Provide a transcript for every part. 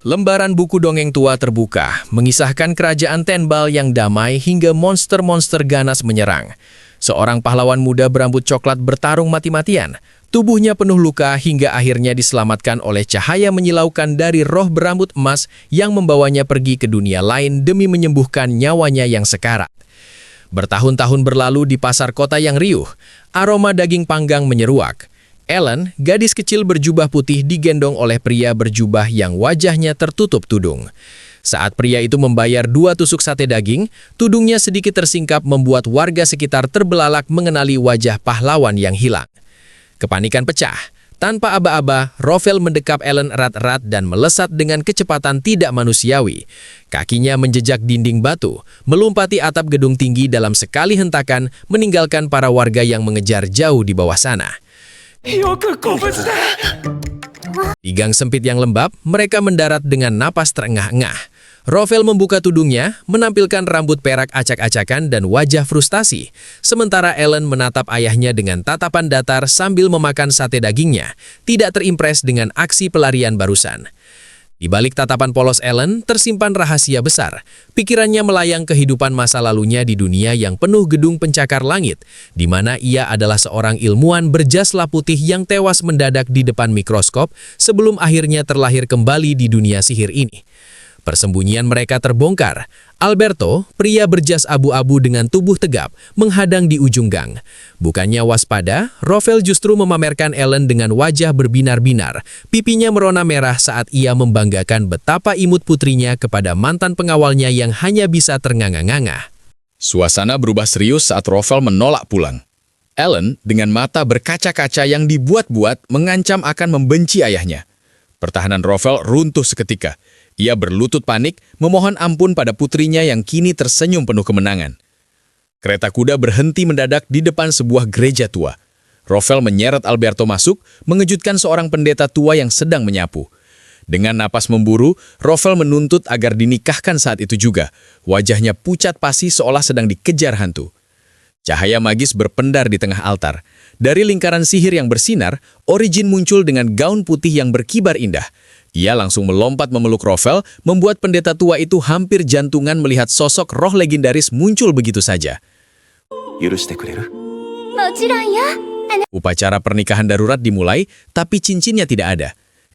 Lembaran buku dongeng tua terbuka, mengisahkan kerajaan Tenbal yang damai hingga monster-monster ganas menyerang. Seorang pahlawan muda berambut coklat bertarung mati-matian. Tubuhnya penuh luka hingga akhirnya diselamatkan oleh cahaya menyilaukan dari roh berambut emas yang membawanya pergi ke dunia lain demi menyembuhkan nyawanya yang sekarat. Bertahun-tahun berlalu di pasar kota yang riuh, aroma daging panggang menyeruak. Ellen, gadis kecil berjubah putih digendong oleh pria berjubah yang wajahnya tertutup tudung. Saat pria itu membayar 2 tusuk sate daging, tudungnya sedikit tersingkap membuat warga sekitar terbelalak mengenali wajah pahlawan yang hilang. Kepanikan pecah. Tanpa aba-aba, Rovel mendekap Ellen erat-erat dan melesat dengan kecepatan tidak manusiawi. Kakinya menjejak dinding batu, melompati atap gedung tinggi dalam sekali hentakan, meninggalkan para warga yang mengejar jauh di bawah sana. Di gang sempit yang lembab, mereka mendarat dengan napas terengah-engah. Rovel membuka tudungnya, menampilkan rambut perak acak-acakan dan wajah frustasi. Sementara Ellen menatap ayahnya dengan tatapan datar sambil memakan sate dagingnya, tidak terimpres dengan aksi pelarian barusan. Di balik tatapan polos Ellen, tersimpan rahasia besar. Pikirannya melayang kehidupan masa lalunya di dunia yang penuh gedung pencakar langit, di mana ia adalah seorang ilmuwan berjas lap putih yang tewas mendadak di depan mikroskop sebelum akhirnya terlahir kembali di dunia sihir ini. Persembunyian mereka terbongkar. Alberto, pria berjas abu-abu dengan tubuh tegap, menghadang di ujung gang. Bukannya waspada, Rovel justru memamerkan Ellen dengan wajah berbinar-binar. Pipinya merona merah saat ia membanggakan betapa imut putrinya kepada mantan pengawalnya yang hanya bisa ternganga-nganga. Suasana berubah serius saat Rovel menolak pulang. Ellen, dengan mata berkaca-kaca yang dibuat-buat, mengancam akan membenci ayahnya. Pertahanan Rovel runtuh seketika. Ia berlutut panik, memohon ampun pada putrinya yang kini tersenyum penuh kemenangan. Kereta kuda berhenti mendadak di depan sebuah gereja tua. Rovel menyeret Alberto masuk, mengejutkan seorang pendeta tua yang sedang menyapu. Dengan napas memburu, Rovel menuntut agar dinikahkan saat itu juga. Wajahnya pucat pasi seolah sedang dikejar hantu. Cahaya magis berpendar di tengah altar. Dari lingkaran sihir yang bersinar, Origin muncul dengan gaun putih yang berkibar indah. Ia langsung melompat memeluk Rovel, membuat pendeta tua itu hampir jantungan melihat sosok roh legendaris muncul begitu saja. Upacara pernikahan darurat dimulai, tapi cincinnya tidak ada.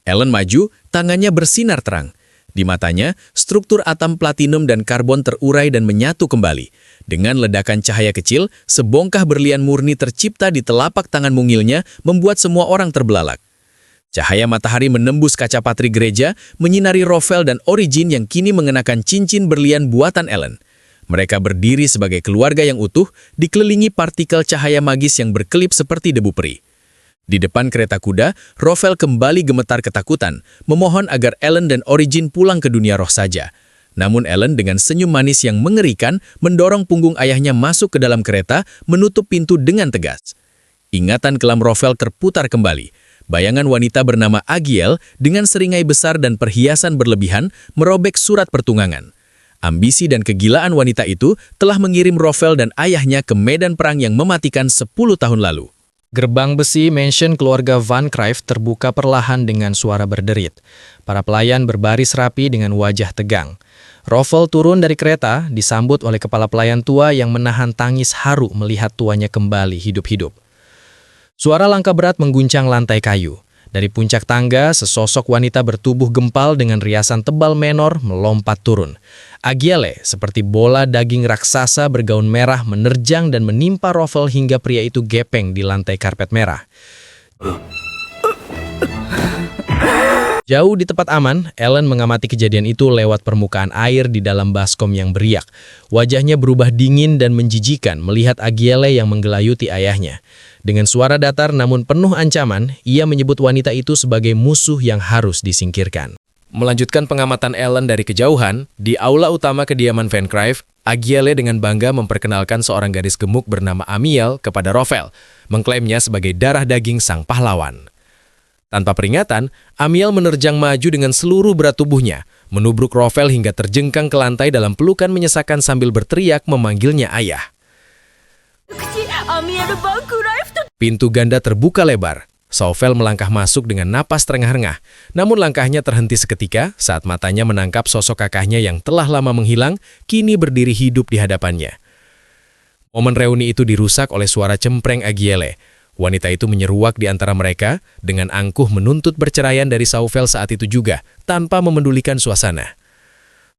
Ellen maju, tangannya bersinar terang. Di matanya, struktur atom platinum dan karbon terurai dan menyatu kembali. Dengan ledakan cahaya kecil, sebongkah berlian murni tercipta di telapak tangan mungilnya, membuat semua orang terbelalak. Cahaya matahari menembus kaca patri gereja, menyinari Rovel dan Origin yang kini mengenakan cincin berlian buatan Ellen. Mereka berdiri sebagai keluarga yang utuh, dikelilingi partikel cahaya magis yang berkelip seperti debu peri. Di depan kereta kuda, Rovel kembali gemetar ketakutan, memohon agar Ellen dan Origin pulang ke dunia roh saja. Namun Ellen dengan senyum manis yang mengerikan, mendorong punggung ayahnya masuk ke dalam kereta, menutup pintu dengan tegas. Ingatan kelam Rovel terputar kembali. Bayangan wanita bernama Agiel dengan seringai besar dan perhiasan berlebihan merobek surat pertunangan. Ambisi dan kegilaan wanita itu telah mengirim Rovel dan ayahnya ke medan perang yang mematikan 10 tahun lalu. Gerbang besi mansion keluarga Van Cryft terbuka perlahan dengan suara berderit. Para pelayan berbaris rapi dengan wajah tegang. Rovel turun dari kereta, disambut oleh kepala pelayan tua yang menahan tangis haru melihat tuanya kembali hidup-hidup. Suara langkah berat mengguncang lantai kayu. Dari puncak tangga, sesosok wanita bertubuh gempal dengan riasan tebal menor melompat turun. Agiele, seperti bola daging raksasa bergaun merah menerjang dan menimpa Rovel hingga pria itu gepeng di lantai karpet merah. Jauh di tempat aman, Ellen mengamati kejadian itu lewat permukaan air di dalam baskom yang beriak. Wajahnya berubah dingin dan menjijikan melihat Agiele yang menggelayuti ayahnya. Dengan suara datar namun penuh ancaman, ia menyebut wanita itu sebagai musuh yang harus disingkirkan. Melanjutkan pengamatan Ellen dari kejauhan, di aula utama kediaman Van Cryft, Agiele dengan bangga memperkenalkan seorang gadis gemuk bernama Amiel kepada Rovel, mengklaimnya sebagai darah daging sang pahlawan. Tanpa peringatan, Amiel menerjang maju dengan seluruh berat tubuhnya, menubruk Rovel hingga terjengkang ke lantai dalam pelukan menyesakan sambil berteriak memanggilnya ayah. Pintu ganda terbuka lebar. Saufel melangkah masuk dengan napas terengah-engah. Namun langkahnya terhenti seketika saat matanya menangkap sosok kakaknya yang telah lama menghilang, kini berdiri hidup di hadapannya. Momen reuni itu dirusak oleh suara cempreng Agiele. Wanita itu menyeruak di antara mereka dengan angkuh menuntut perceraian dari Saufel saat itu juga, tanpa memendulikan suasana.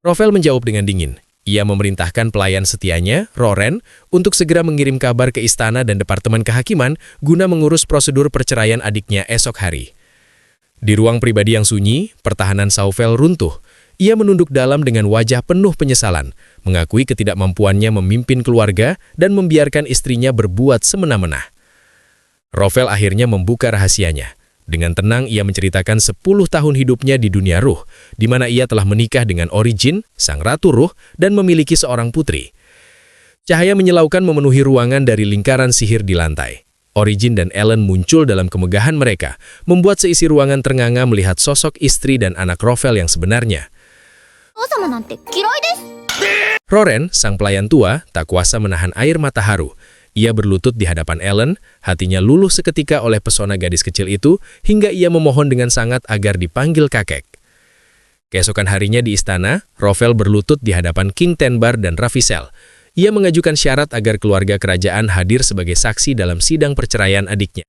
Rafael menjawab dengan dingin. Ia memerintahkan pelayan setianya, Roren, untuk segera mengirim kabar ke istana dan Departemen Kehakiman guna mengurus prosedur perceraian adiknya esok hari. Di ruang pribadi yang sunyi, pertahanan Saufel runtuh. Ia menunduk dalam dengan wajah penuh penyesalan, mengakui ketidakmampuannya memimpin keluarga dan membiarkan istrinya berbuat semena-mena. Rafael akhirnya membuka rahasianya. Dengan tenang ia menceritakan 10 tahun hidupnya di dunia ruh, di mana ia telah menikah dengan Origin, sang ratu ruh, dan memiliki seorang putri. Cahaya menyilaukan memenuhi ruangan dari lingkaran sihir di lantai. Origin dan Ellen muncul dalam kemegahan mereka, membuat seisi ruangan ternganga melihat sosok istri dan anak Rafael yang sebenarnya. Roren, sang pelayan tua, tak kuasa menahan air mata haru. Ia berlutut di hadapan Ellen, hatinya luluh seketika oleh pesona gadis kecil itu, hingga ia memohon dengan sangat agar dipanggil kakek. Keesokan harinya di istana, Rafael berlutut di hadapan King Tenbar dan Ravisel. Ia mengajukan syarat agar keluarga kerajaan hadir sebagai saksi dalam sidang perceraian adiknya.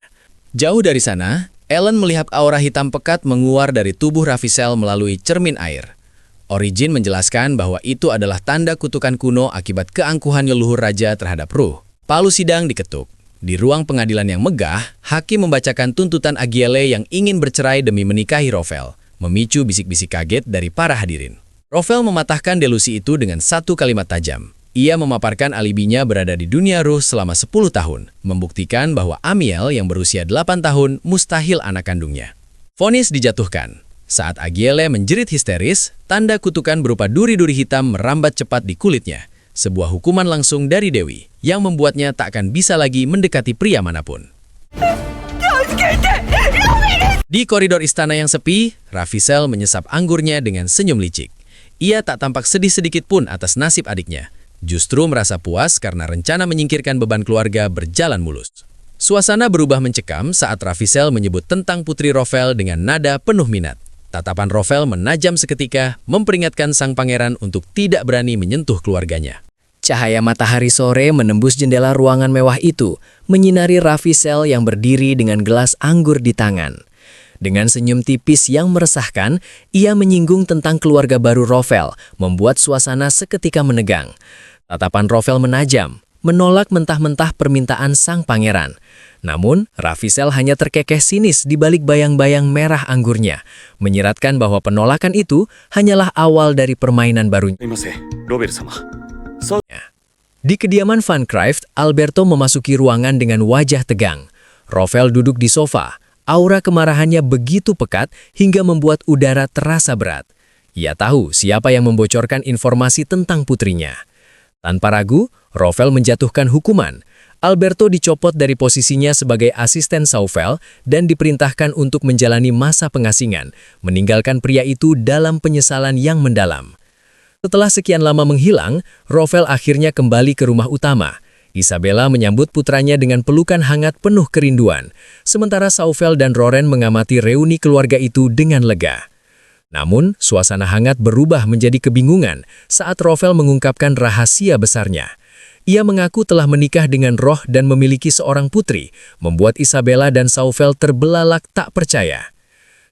Jauh dari sana, Ellen melihat aura hitam pekat menguar dari tubuh Ravisel melalui cermin air. Origin menjelaskan bahwa itu adalah tanda kutukan kuno akibat keangkuhan leluhur raja terhadap ruh. Palu sidang diketuk. Di ruang pengadilan yang megah, hakim membacakan tuntutan Agiele yang ingin bercerai demi menikahi Rafael, memicu bisik-bisik kaget dari para hadirin. Rafael mematahkan delusi itu dengan satu kalimat tajam. Ia memaparkan alibinya berada di dunia ruh selama 10 tahun, membuktikan bahwa Amiel yang berusia 8 tahun mustahil anak kandungnya. Vonis dijatuhkan. Saat Agiele menjerit histeris, tanda kutukan berupa duri-duri hitam merambat cepat di kulitnya. Sebuah hukuman langsung dari Dewi, yang membuatnya tak akan bisa lagi mendekati pria manapun. Di koridor istana yang sepi, Ravisel menyesap anggurnya dengan senyum licik. Ia tak tampak sedih sedikit pun atas nasib adiknya. Justru merasa puas karena rencana menyingkirkan beban keluarga berjalan mulus. Suasana berubah mencekam saat Ravisel menyebut tentang putri Rafael dengan nada penuh minat. Tatapan Rafael menajam seketika, memperingatkan sang pangeran untuk tidak berani menyentuh keluarganya. Cahaya matahari sore menembus jendela ruangan mewah itu, menyinari Ravisel yang berdiri dengan gelas anggur di tangan. Dengan senyum tipis yang meresahkan, ia menyinggung tentang keluarga baru Rafael, membuat suasana seketika menegang. Tatapan Rafael menajam, menolak mentah-mentah permintaan sang pangeran. Namun, Ravisel hanya terkekeh sinis di balik bayang-bayang merah anggurnya, menyiratkan bahwa penolakan itu hanyalah awal dari permainan barunya. Di kediaman Van Cryft, Alberto memasuki ruangan dengan wajah tegang. Rafael duduk di sofa. Aura kemarahannya begitu pekat hingga membuat udara terasa berat. Ia tahu siapa yang membocorkan informasi tentang putrinya. Tanpa ragu, Rafael menjatuhkan hukuman. Alberto dicopot dari posisinya sebagai asisten Saufel dan diperintahkan untuk menjalani masa pengasingan, meninggalkan pria itu dalam penyesalan yang mendalam. Setelah sekian lama menghilang, Rafael akhirnya kembali ke rumah utama. Isabella menyambut putranya dengan pelukan hangat penuh kerinduan, sementara Saufel dan Roren mengamati reuni keluarga itu dengan lega. Namun, suasana hangat berubah menjadi kebingungan saat Rafael mengungkapkan rahasia besarnya. Ia mengaku telah menikah dengan roh dan memiliki seorang putri, membuat Isabella dan Saufel terbelalak tak percaya.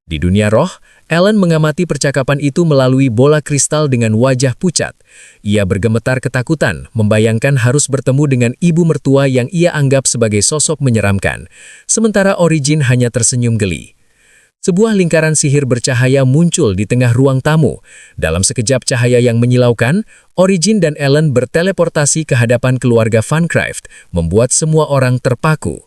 Di dunia roh, Ellen mengamati percakapan itu melalui bola kristal dengan wajah pucat. Ia bergemetar ketakutan, membayangkan harus bertemu dengan ibu mertua yang ia anggap sebagai sosok menyeramkan. Sementara Origin hanya tersenyum geli. Sebuah lingkaran sihir bercahaya muncul di tengah ruang tamu. Dalam sekejap cahaya yang menyilaukan, Origin dan Ellen berteleportasi ke hadapan keluarga Van Cryft, membuat semua orang terpaku.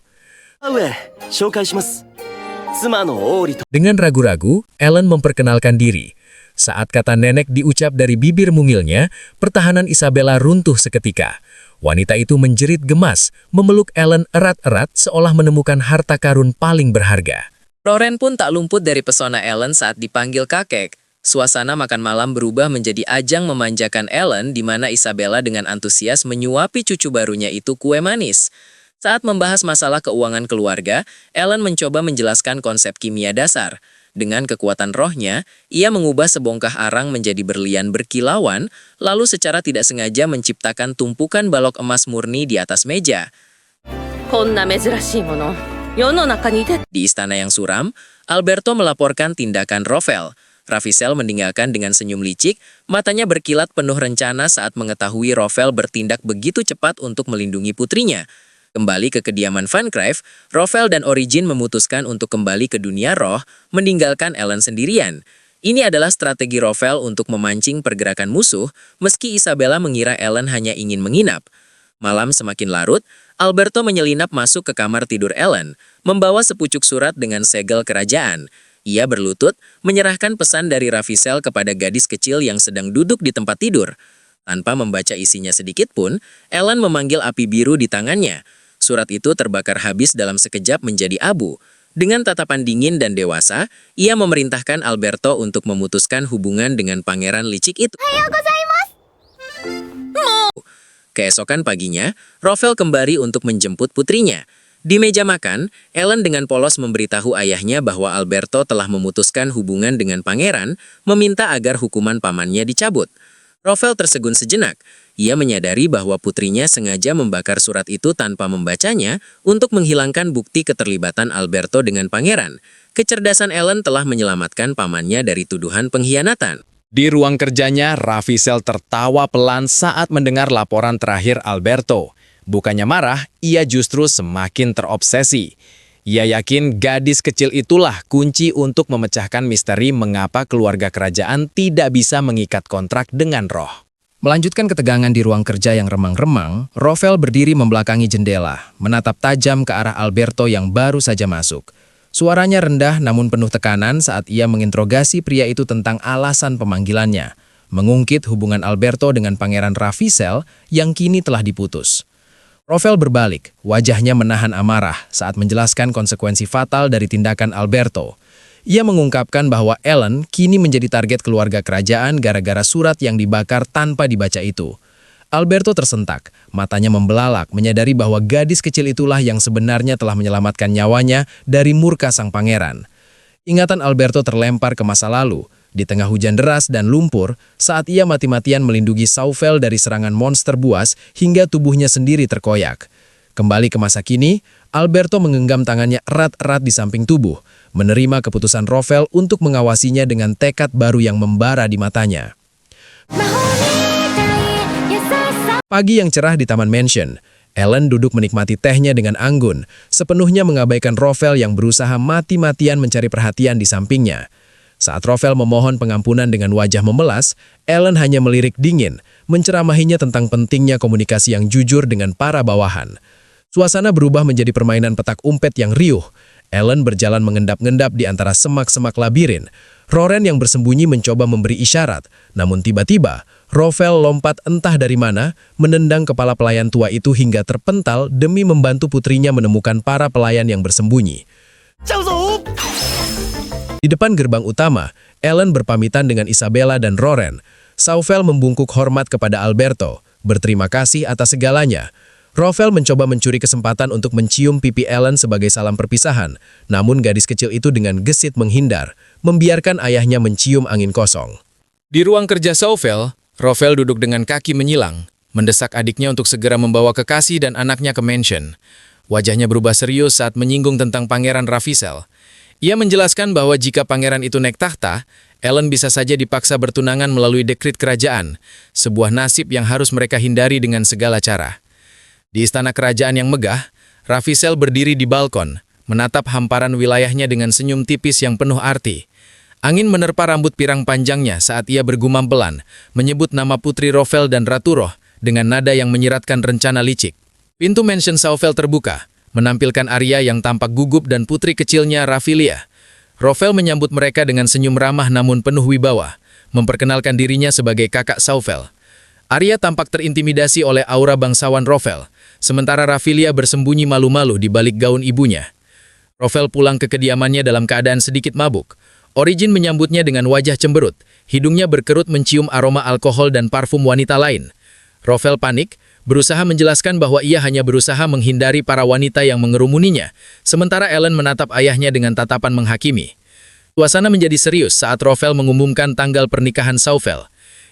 Dengan ragu-ragu, Ellen memperkenalkan diri. Saat kata nenek diucap dari bibir mungilnya, pertahanan Isabella runtuh seketika. Wanita itu menjerit gemas, memeluk Ellen erat-erat seolah menemukan harta karun paling berharga. Roren pun tak luput dari pesona Ellen saat dipanggil kakek. Suasana makan malam berubah menjadi ajang memanjakan Ellen di mana Isabella dengan antusias menyuapi cucu barunya itu kue manis. Saat membahas masalah keuangan keluarga, Ellen mencoba menjelaskan konsep kimia dasar. Dengan kekuatan rohnya, ia mengubah sebongkah arang menjadi berlian berkilauan, lalu secara tidak sengaja menciptakan tumpukan balok emas murni di atas meja. こんな珍しいもの、世の中に出て Di istana yang suram, Alberto melaporkan tindakan Rovel. Ravisel meninggalkan dengan senyum licik, matanya berkilat penuh rencana saat mengetahui Rovel bertindak begitu cepat untuk melindungi putrinya. Kembali ke kediaman Van Cryff, Rovel dan Origin memutuskan untuk kembali ke dunia roh, meninggalkan Ellen sendirian. Ini adalah strategi Rovel untuk memancing pergerakan musuh, meski Isabella mengira Ellen hanya ingin menginap. Malam semakin larut, Alberto menyelinap masuk ke kamar tidur Ellen, membawa sepucuk surat dengan segel kerajaan. Ia berlutut, menyerahkan pesan dari Ravisel kepada gadis kecil yang sedang duduk di tempat tidur. Tanpa membaca isinya sedikit pun, Ellen memanggil api biru di tangannya. Surat itu terbakar habis dalam sekejap menjadi abu. Dengan tatapan dingin dan dewasa, ia memerintahkan Alberto untuk memutuskan hubungan dengan pangeran licik itu. Keesokan paginya, Rovel kembali untuk menjemput putrinya. Di meja makan, Ellen dengan polos memberitahu ayahnya bahwa Alberto telah memutuskan hubungan dengan pangeran, meminta agar hukuman pamannya dicabut. Rovel tersegun sejenak. Ia menyadari bahwa putrinya sengaja membakar surat itu tanpa membacanya untuk menghilangkan bukti keterlibatan Alberto dengan pangeran. Kecerdasan Ellen telah menyelamatkan pamannya dari tuduhan pengkhianatan. Di ruang kerjanya, Ravisel tertawa pelan saat mendengar laporan terakhir Alberto. Bukannya marah, ia justru semakin terobsesi. Ia yakin gadis kecil itulah kunci untuk memecahkan misteri mengapa keluarga kerajaan tidak bisa mengikat kontrak dengan roh. Melanjutkan ketegangan di ruang kerja yang remang-remang, Rovel berdiri membelakangi jendela, menatap tajam ke arah Alberto yang baru saja masuk. Suaranya rendah namun penuh tekanan saat ia menginterogasi pria itu tentang alasan pemanggilannya, mengungkit hubungan Alberto dengan Pangeran Ravisel yang kini telah diputus. Rovel berbalik, wajahnya menahan amarah saat menjelaskan konsekuensi fatal dari tindakan Alberto. Ia mengungkapkan bahwa Ellen kini menjadi target keluarga kerajaan gara-gara surat yang dibakar tanpa dibaca itu. Alberto tersentak, matanya membelalak menyadari bahwa gadis kecil itulah yang sebenarnya telah menyelamatkan nyawanya dari murka sang pangeran. Ingatan Alberto terlempar ke masa lalu, di tengah hujan deras dan lumpur saat ia mati-matian melindungi Sauvel dari serangan monster buas hingga tubuhnya sendiri terkoyak. Kembali ke masa kini, Alberto menggenggam tangannya erat-erat di samping tubuh, menerima keputusan Rovel untuk mengawasinya dengan tekad baru yang membara di matanya. Pagi yang cerah di Taman Mansion, Ellen duduk menikmati tehnya dengan anggun, sepenuhnya mengabaikan Rovel yang berusaha mati-matian mencari perhatian di sampingnya. Saat Rovel memohon pengampunan dengan wajah memelas, Ellen hanya melirik dingin, menceramahinya tentang pentingnya komunikasi yang jujur dengan para bawahan. Suasana berubah menjadi permainan petak umpet yang riuh. Ellen berjalan mengendap-ngendap di antara semak-semak labirin. Roren yang bersembunyi mencoba memberi isyarat, namun tiba-tiba Rovel lompat entah dari mana, menendang kepala pelayan tua itu hingga terpental demi membantu putrinya menemukan para pelayan yang bersembunyi. Di depan gerbang utama, Ellen berpamitan dengan Isabella dan Roren. Sauvel membungkuk hormat kepada Alberto, berterima kasih atas segalanya. Rovel mencoba mencuri kesempatan untuk mencium pipi Ellen sebagai salam perpisahan, namun gadis kecil itu dengan gesit menghindar, membiarkan ayahnya mencium angin kosong. Di ruang kerja Sauvel, Rovel duduk dengan kaki menyilang, mendesak adiknya untuk segera membawa kekasih dan anaknya ke mansion. Wajahnya berubah serius saat menyinggung tentang Pangeran Ravisel. Ia menjelaskan bahwa jika pangeran itu naik tahta, Ellen bisa saja dipaksa bertunangan melalui dekrit kerajaan, sebuah nasib yang harus mereka hindari dengan segala cara. Di istana kerajaan yang megah, Ravisel berdiri di balkon, menatap hamparan wilayahnya dengan senyum tipis yang penuh arti. Angin menerpa rambut pirang panjangnya saat ia bergumam pelan, menyebut nama putri Rovel dan Ratu Roh dengan nada yang menyiratkan rencana licik. Pintu mansion Sauvel terbuka, menampilkan Arya yang tampak gugup dan putri kecilnya Rafilia. Rovel menyambut mereka dengan senyum ramah namun penuh wibawa, memperkenalkan dirinya sebagai kakak Sauvel. Arya tampak terintimidasi oleh aura bangsawan Rovel, sementara Rafilia bersembunyi malu-malu di balik gaun ibunya. Rovel pulang ke kediamannya dalam keadaan sedikit mabuk. Origin menyambutnya dengan wajah cemberut, hidungnya berkerut mencium aroma alkohol dan parfum wanita lain. Rovel panik, berusaha menjelaskan bahwa ia hanya berusaha menghindari para wanita yang mengerumuninya, sementara Ellen menatap ayahnya dengan tatapan menghakimi. Suasana menjadi serius saat Rofel mengumumkan tanggal pernikahan Saufel.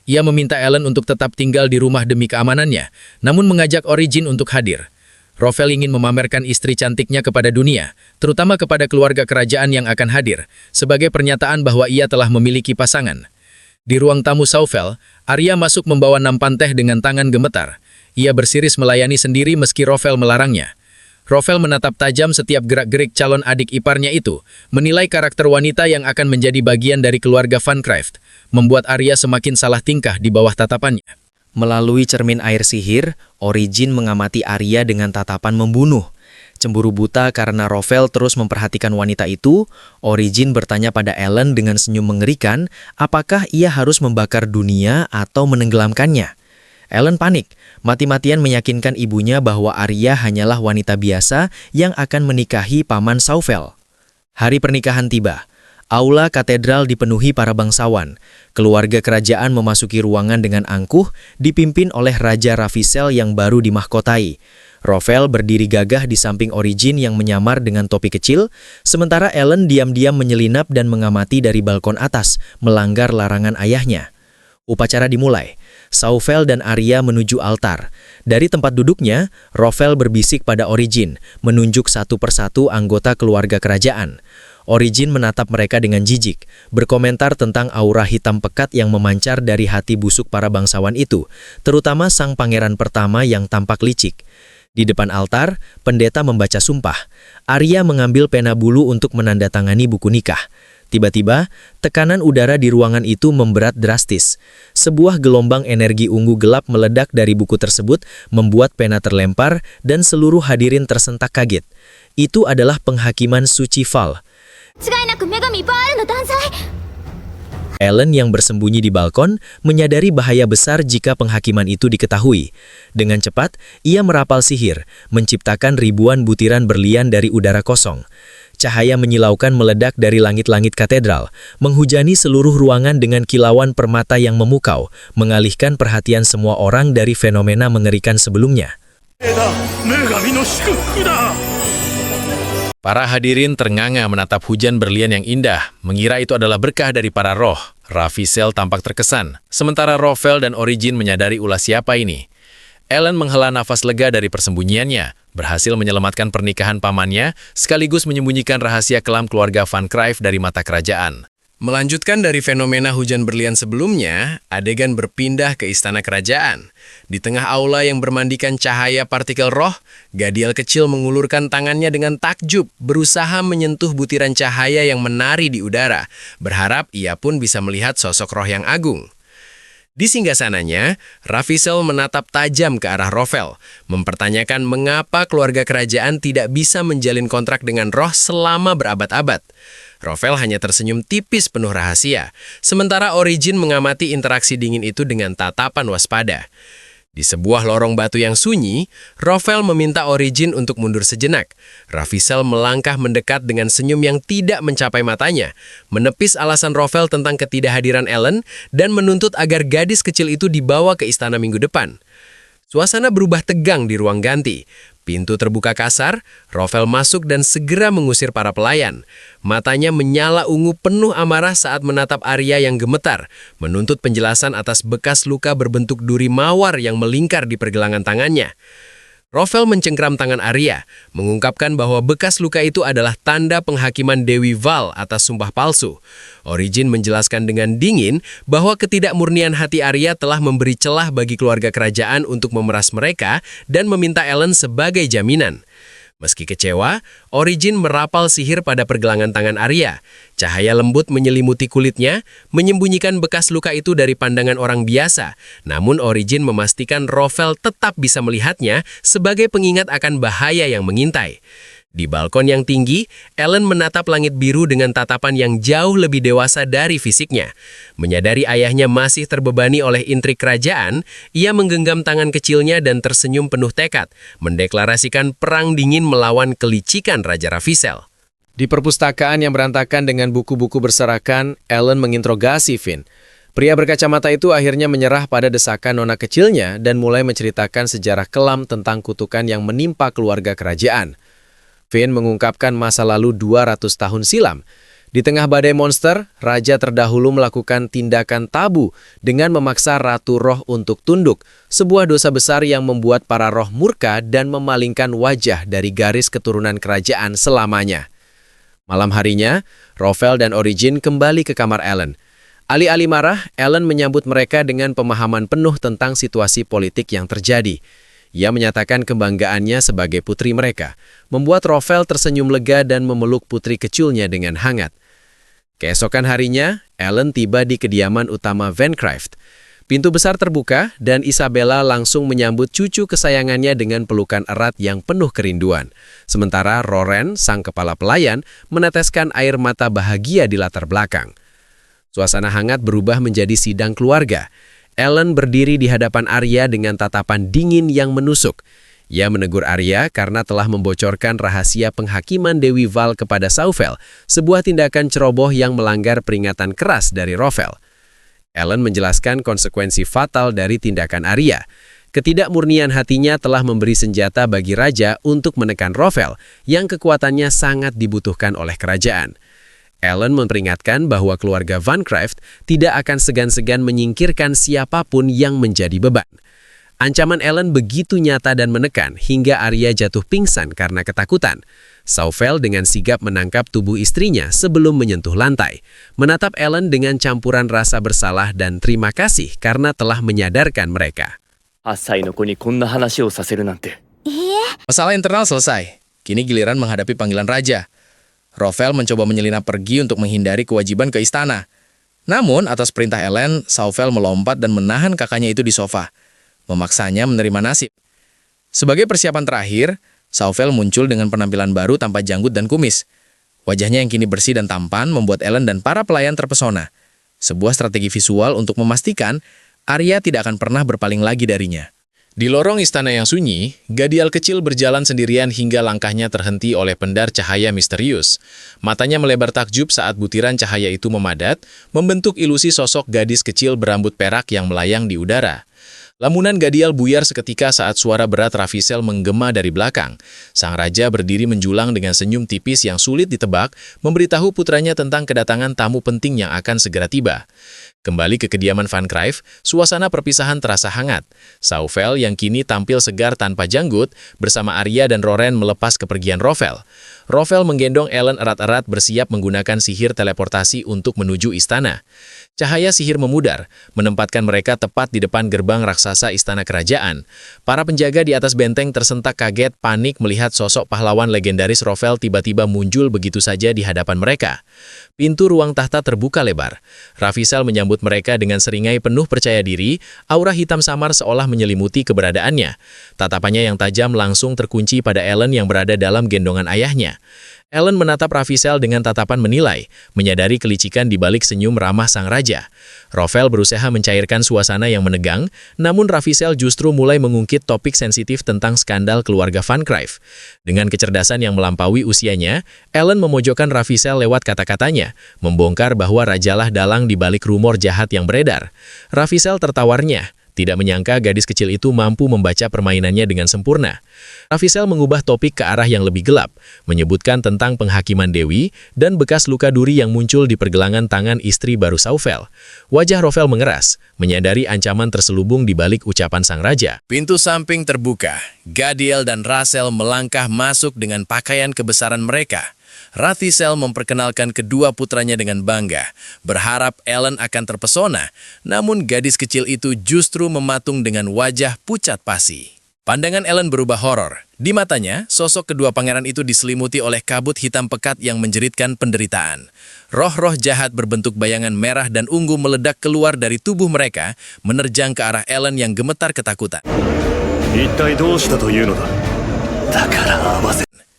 Ia meminta Ellen untuk tetap tinggal di rumah demi keamanannya, namun mengajak Origin untuk hadir. Rofel ingin memamerkan istri cantiknya kepada dunia, terutama kepada keluarga kerajaan yang akan hadir, sebagai pernyataan bahwa ia telah memiliki pasangan. Di ruang tamu Saufel, Arya masuk membawa nampan teh dengan tangan gemetar. Ia bersiris melayani sendiri meski Rofel melarangnya. Rofel menatap tajam setiap gerak-gerik calon adik iparnya itu, menilai karakter wanita yang akan menjadi bagian dari keluarga Van Cryft, membuat Arya semakin salah tingkah di bawah tatapannya. Melalui cermin air sihir, Origin mengamati Arya dengan tatapan membunuh. Cemburu buta karena Rofel terus memperhatikan wanita itu, Origin bertanya pada Ellen dengan senyum mengerikan, apakah ia harus membakar dunia atau menenggelamkannya. Ellen panik, mati-matian meyakinkan ibunya bahwa Arya hanyalah wanita biasa yang akan menikahi paman Saufel. Hari pernikahan tiba. Aula katedral dipenuhi para bangsawan. Keluarga kerajaan memasuki ruangan dengan angkuh, dipimpin oleh Raja Ravicel yang baru dimahkotai. Rofel berdiri gagah di samping Origin yang menyamar dengan topi kecil, sementara Ellen diam-diam menyelinap dan mengamati dari balkon atas, melanggar larangan ayahnya. Upacara dimulai. Saufel dan Arya menuju altar. Dari tempat duduknya, Rofel berbisik pada Origin, menunjuk satu persatu anggota keluarga kerajaan. Origin menatap mereka dengan jijik, berkomentar tentang aura hitam pekat yang memancar dari hati busuk para bangsawan itu, terutama sang pangeran pertama yang tampak licik. Di depan altar, pendeta membaca sumpah. Arya mengambil pena bulu untuk menandatangani buku nikah. Tiba-tiba, tekanan udara di ruangan itu memberat drastis. Sebuah gelombang energi ungu gelap meledak dari buku tersebut, membuat pena terlempar dan seluruh hadirin tersentak kaget. Itu adalah penghakiman Suci Val. Ellen yang bersembunyi di balkon menyadari bahaya besar jika penghakiman itu diketahui. Dengan cepat, ia merapal sihir, menciptakan ribuan butiran berlian dari udara kosong. Cahaya menyilaukan meledak dari langit-langit katedral, menghujani seluruh ruangan dengan kilauan permata yang memukau, mengalihkan perhatian semua orang dari fenomena mengerikan sebelumnya. Para hadirin ternganga menatap hujan berlian yang indah, mengira itu adalah berkah dari para roh. Ravicel tampak terkesan, sementara Rofel dan Origin menyadari ulah siapa ini. Ellen menghela nafas lega dari persembunyiannya, berhasil menyelamatkan pernikahan pamannya, sekaligus menyembunyikan rahasia kelam keluarga Van Cryft dari mata kerajaan. Melanjutkan dari fenomena hujan berlian sebelumnya, adegan berpindah ke istana kerajaan. Di tengah aula yang bermandikan cahaya partikel roh, Gadiel kecil mengulurkan tangannya dengan takjub, berusaha menyentuh butiran cahaya yang menari di udara, berharap ia pun bisa melihat sosok roh yang agung. Di singgasananya, Ravicel menatap tajam ke arah Rofel, mempertanyakan mengapa keluarga kerajaan tidak bisa menjalin kontrak dengan roh selama berabad-abad. Rofel hanya tersenyum tipis penuh rahasia, sementara Origin mengamati interaksi dingin itu dengan tatapan waspada. Di sebuah lorong batu yang sunyi, Rofel meminta Origin untuk mundur sejenak. Ravicel melangkah mendekat dengan senyum yang tidak mencapai matanya, menepis alasan Rofel tentang ketidakhadiran Ellen, dan menuntut agar gadis kecil itu dibawa ke istana minggu depan. Suasana berubah tegang di ruang ganti. Pintu terbuka kasar, Rofel masuk dan segera mengusir para pelayan. Matanya menyala ungu penuh amarah saat menatap Arya yang gemetar, menuntut penjelasan atas bekas luka berbentuk duri mawar yang melingkar di pergelangan tangannya. Rofel mencengkram tangan Arya, mengungkapkan bahwa bekas luka itu adalah tanda penghakiman Dewi Val atas sumpah palsu. Origin menjelaskan dengan dingin bahwa ketidakmurnian hati Arya telah memberi celah bagi keluarga kerajaan untuk memeras mereka dan meminta Ellen sebagai jaminan. Meski kecewa, Origin merapal sihir pada pergelangan tangan Arya. Cahaya lembut menyelimuti kulitnya, menyembunyikan bekas luka itu dari pandangan orang biasa. Namun Origin memastikan Rofel tetap bisa melihatnya sebagai pengingat akan bahaya yang mengintai. Di balkon yang tinggi, Ellen menatap langit biru dengan tatapan yang jauh lebih dewasa dari fisiknya. Menyadari ayahnya masih terbebani oleh intrik kerajaan, ia menggenggam tangan kecilnya dan tersenyum penuh tekad, mendeklarasikan perang dingin melawan kelicikan Raja Ravicel. Di perpustakaan yang berantakan dengan buku-buku berserakan, Ellen menginterogasi Finn. Pria berkacamata itu akhirnya menyerah pada desakan nona kecilnya dan mulai menceritakan sejarah kelam tentang kutukan yang menimpa keluarga kerajaan. Finn mengungkapkan masa lalu 200 tahun silam. Di tengah badai monster, raja terdahulu melakukan tindakan tabu dengan memaksa Ratu Roh untuk tunduk, sebuah dosa besar yang membuat para roh murka dan memalingkan wajah dari garis keturunan kerajaan selamanya. Malam harinya, Rovell dan Origin kembali ke kamar Ellen. Alih-alih marah, Ellen menyambut mereka dengan pemahaman penuh tentang situasi politik yang terjadi. Ia menyatakan kebanggaannya sebagai putri mereka, membuat Rovell tersenyum lega dan memeluk putri kecilnya dengan hangat. Keesokan harinya, Ellen tiba di kediaman utama Vancraft. Pintu besar terbuka dan Isabella langsung menyambut cucu kesayangannya dengan pelukan erat yang penuh kerinduan. Sementara Roren, sang kepala pelayan, meneteskan air mata bahagia di latar belakang. Suasana hangat berubah menjadi sidang keluarga. Ellen berdiri di hadapan Arya dengan tatapan dingin yang menusuk. Ia menegur Arya karena telah membocorkan rahasia penghakiman Dewi Val kepada Saufel, sebuah tindakan ceroboh yang melanggar peringatan keras dari Rovell. Ellen menjelaskan konsekuensi fatal dari tindakan Arya. Ketidakmurnian hatinya telah memberi senjata bagi raja untuk menekan Rovell, yang kekuatannya sangat dibutuhkan oleh kerajaan. Ellen memperingatkan bahwa keluarga Vancraft tidak akan segan-segan menyingkirkan siapapun yang menjadi beban. Ancaman Ellen begitu nyata dan menekan hingga Arya jatuh pingsan karena ketakutan. Saufel dengan sigap menangkap tubuh istrinya sebelum menyentuh lantai, menatap Ellen dengan campuran rasa bersalah dan terima kasih karena telah menyadarkan mereka. 8歳の子にこんな話をさせるなんて。 Masalah internal selesai. Kini giliran menghadapi panggilan raja. Rovell mencoba menyelinap pergi untuk menghindari kewajiban ke istana. Namun, atas perintah Ellen, Saufel melompat dan menahan kakaknya itu di sofa, memaksanya menerima nasib. Sebagai persiapan terakhir, Saufel muncul dengan penampilan baru tanpa janggut dan kumis. Wajahnya yang kini bersih dan tampan membuat Ellen dan para pelayan terpesona. Sebuah strategi visual untuk memastikan Arya tidak akan pernah berpaling lagi darinya. Di lorong istana yang sunyi, Gadial kecil berjalan sendirian hingga langkahnya terhenti oleh pendar cahaya misterius. Matanya melebar takjub saat butiran cahaya itu memadat, membentuk ilusi sosok gadis kecil berambut perak yang melayang di udara. Lamunan Gadial buyar seketika saat suara berat Ravissel menggema dari belakang. Sang raja berdiri menjulang dengan senyum tipis yang sulit ditebak, memberitahu putranya tentang kedatangan tamu penting yang akan segera tiba. Kembali ke kediaman Vancraft, suasana perpisahan terasa hangat. Saufel yang kini tampil segar tanpa janggut, bersama Arya dan Roren melepas kepergian Rovell. Rovell menggendong Ellen erat-erat bersiap menggunakan sihir teleportasi untuk menuju istana. Cahaya sihir memudar, menempatkan mereka tepat di depan gerbang raksasa istana kerajaan. Para penjaga di atas benteng tersentak kaget panik melihat sosok pahlawan legendaris Rovell tiba-tiba muncul begitu saja di hadapan mereka. Pintu ruang tahta terbuka lebar. Ravissel menyambut mereka dengan seringai penuh percaya diri, aura hitam samar seolah menyelimuti keberadaannya. Tatapannya yang tajam langsung terkunci pada Ellen yang berada dalam gendongan ayahnya. Ellen menatap Ravissel dengan tatapan menilai, menyadari kelicikan di balik senyum ramah sang raja. Rovell berusaha mencairkan suasana yang menegang, namun Ravissel justru mulai mengungkit topik sensitif tentang skandal keluarga Vancraft. Dengan kecerdasan yang melampaui usianya, Ellen memojokkan Ravissel lewat kata-katanya, membongkar bahwa rajalah dalang di balik rumor jahat yang beredar. Ravissel tertawarnya, tidak menyangka gadis kecil itu mampu membaca permainannya dengan sempurna. Ravissel mengubah topik ke arah yang lebih gelap, menyebutkan tentang penghakiman Dewi dan bekas luka duri yang muncul di pergelangan tangan istri baru Saufel. Wajah Rovell mengeras, menyadari ancaman terselubung di balik ucapan sang raja. Pintu samping terbuka. Gadiel dan Rassel melangkah masuk dengan pakaian kebesaran mereka. Ravissel memperkenalkan kedua putranya dengan bangga, berharap Ellen akan terpesona, namun gadis kecil itu justru mematung dengan wajah pucat pasi. Pandangan Ellen berubah horor. Di matanya, sosok kedua pangeran itu diselimuti oleh kabut hitam pekat yang menjeritkan penderitaan. Roh-roh jahat berbentuk bayangan merah dan ungu meledak keluar dari tubuh mereka, menerjang ke arah Ellen yang gemetar ketakutan.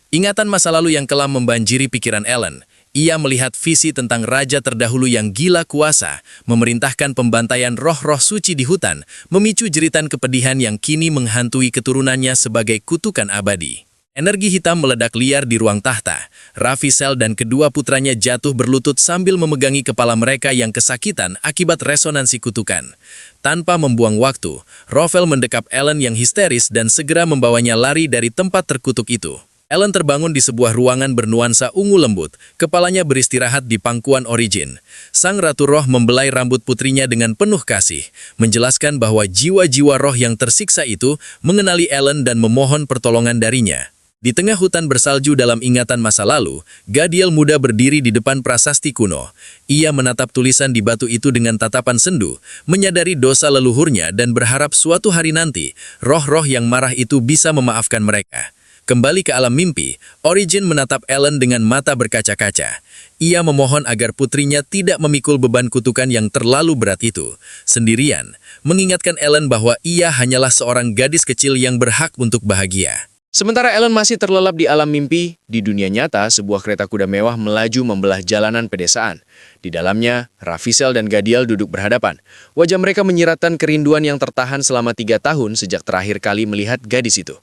Ingatan masa lalu yang kelam membanjiri pikiran Ellen. Ia melihat visi tentang raja terdahulu yang gila kuasa, memerintahkan pembantaian roh-roh suci di hutan, memicu jeritan kepedihan yang kini menghantui keturunannya sebagai kutukan abadi. Energi hitam meledak liar di ruang tahta. Ravicel dan kedua putranya jatuh berlutut sambil memegangi kepala mereka yang kesakitan akibat resonansi kutukan. Tanpa membuang waktu, Rovel mendekap Ellen yang histeris dan segera membawanya lari dari tempat terkutuk itu. Ellen terbangun di sebuah ruangan bernuansa ungu lembut, kepalanya beristirahat di pangkuan Origin. Sang Ratu Roh membelai rambut putrinya dengan penuh kasih, menjelaskan bahwa jiwa-jiwa roh yang tersiksa itu mengenali Ellen dan memohon pertolongan darinya. Di tengah hutan bersalju dalam ingatan masa lalu, Gadiel muda berdiri di depan prasasti kuno. Ia menatap tulisan di batu itu dengan tatapan sendu, menyadari dosa leluhurnya dan berharap suatu hari nanti, roh-roh yang marah itu bisa memaafkan mereka. Kembali ke alam mimpi, Origin menatap Ellen dengan mata berkaca-kaca. Ia memohon agar putrinya tidak memikul beban kutukan yang terlalu berat itu. Sendirian, mengingatkan Ellen bahwa ia hanyalah seorang gadis kecil yang berhak untuk bahagia. Sementara Ellen masih terlelap di alam mimpi, di dunia nyata sebuah kereta kuda mewah melaju membelah jalanan pedesaan. Di dalamnya, Ravicel dan Gadiel duduk berhadapan. Wajah mereka menyiratkan kerinduan yang tertahan selama 3 tahun sejak terakhir kali melihat gadis itu.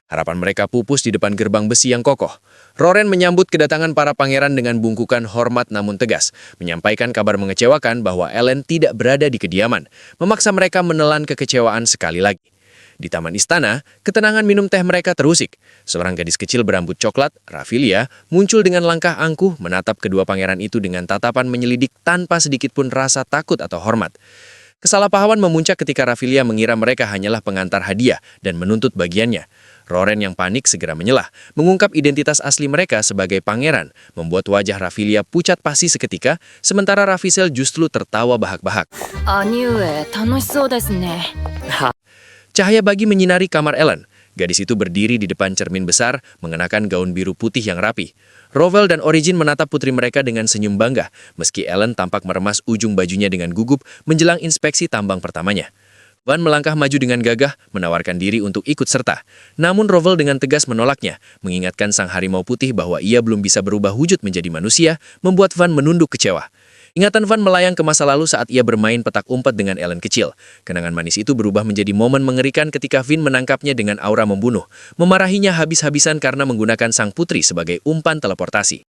Harapan mereka pupus di depan gerbang besi yang kokoh. Roren menyambut kedatangan para pangeran dengan bungkukan hormat namun tegas, menyampaikan kabar mengecewakan bahwa Ellen tidak berada di kediaman, memaksa mereka menelan kekecewaan sekali lagi. Di taman istana, ketenangan minum teh mereka terusik. Seorang gadis kecil berambut coklat, Rafilia, muncul dengan langkah angkuh menatap kedua pangeran itu dengan tatapan menyelidik tanpa sedikit pun rasa takut atau hormat. Kesalahpahaman memuncak ketika Rafilia mengira mereka hanyalah pengantar hadiah dan menuntut bagiannya. Roren yang panik segera menyelah, mengungkap identitas asli mereka sebagai pangeran, membuat wajah Rafilia pucat pasi seketika, sementara Ravicel justru tertawa bahak-bahak. 兄上楽しそうですね Cahaya pagi menyinari kamar Ellen. Gadis itu berdiri di depan cermin besar, mengenakan gaun biru putih yang rapi. Rovel dan Origin menatap putri mereka dengan senyum bangga, meski Ellen tampak meremas ujung bajunya dengan gugup menjelang inspeksi tambang pertamanya. Van melangkah maju dengan gagah, menawarkan diri untuk ikut serta. Namun Rovel dengan tegas menolaknya, mengingatkan sang harimau putih bahwa ia belum bisa berubah wujud menjadi manusia, membuat Van menunduk kecewa. Ingatan Van melayang ke masa lalu saat ia bermain petak umpet dengan Ellen kecil. Kenangan manis itu berubah menjadi momen mengerikan ketika Vin menangkapnya dengan aura membunuh, memarahinya habis-habisan karena menggunakan sang putri sebagai umpan teleportasi.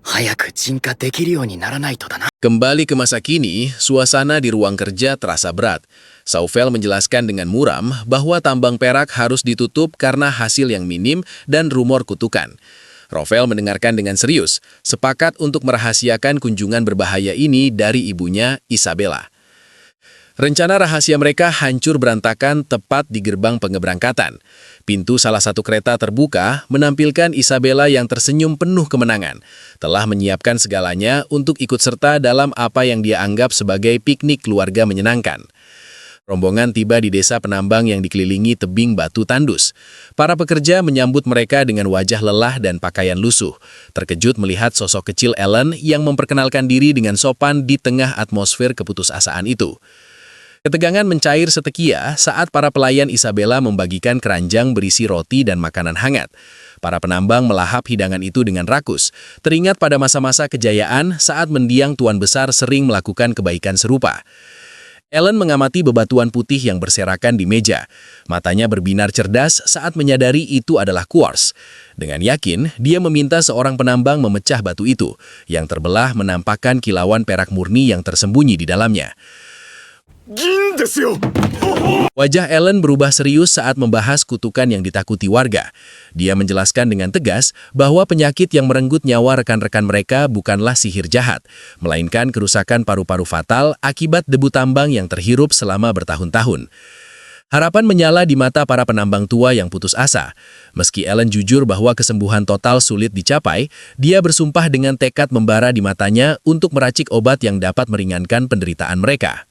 早く進化できるようにならないとだな。 Kembali ke masa kini, suasana di ruang kerja terasa berat. Saufel menjelaskan dengan muram bahwa tambang perak harus ditutup karena hasil yang minim dan rumor kutukan. Rovel mendengarkan dengan serius, sepakat untuk merahasiakan kunjungan berbahaya ini dari ibunya, Isabella. Rencana rahasia mereka hancur berantakan tepat di gerbang pengeberangkatan. Pintu salah satu kereta terbuka, menampilkan Isabella yang tersenyum penuh kemenangan. Telah menyiapkan segalanya untuk ikut serta dalam apa yang dia anggap sebagai piknik keluarga menyenangkan. Rombongan tiba di desa penambang yang dikelilingi tebing batu tandus. Para pekerja menyambut mereka dengan wajah lelah dan pakaian lusuh. Terkejut melihat sosok kecil Ellen yang memperkenalkan diri dengan sopan di tengah atmosfer keputusasaan itu. Ketegangan mencair setekia saat para pelayan Isabella membagikan keranjang berisi roti dan makanan hangat. Para penambang melahap hidangan itu dengan rakus, teringat pada masa-masa kejayaan saat mendiang Tuan Besar sering melakukan kebaikan serupa. Ellen mengamati bebatuan putih yang berserakan di meja. Matanya berbinar cerdas saat menyadari itu adalah kuars. Dengan yakin, dia meminta seorang penambang memecah batu itu, yang terbelah menampakkan kilauan perak murni yang tersembunyi di dalamnya. Wajah Ellen berubah serius saat membahas kutukan yang ditakuti warga. Dia menjelaskan dengan tegas bahwa penyakit yang merenggut nyawa rekan-rekan mereka bukanlah sihir jahat, melainkan kerusakan paru-paru fatal akibat debu tambang yang terhirup selama bertahun-tahun. Harapan menyala di mata para penambang tua yang putus asa. Meski Ellen jujur bahwa kesembuhan total sulit dicapai, dia bersumpah dengan tekad membara di matanya untuk meracik obat yang dapat meringankan penderitaan mereka.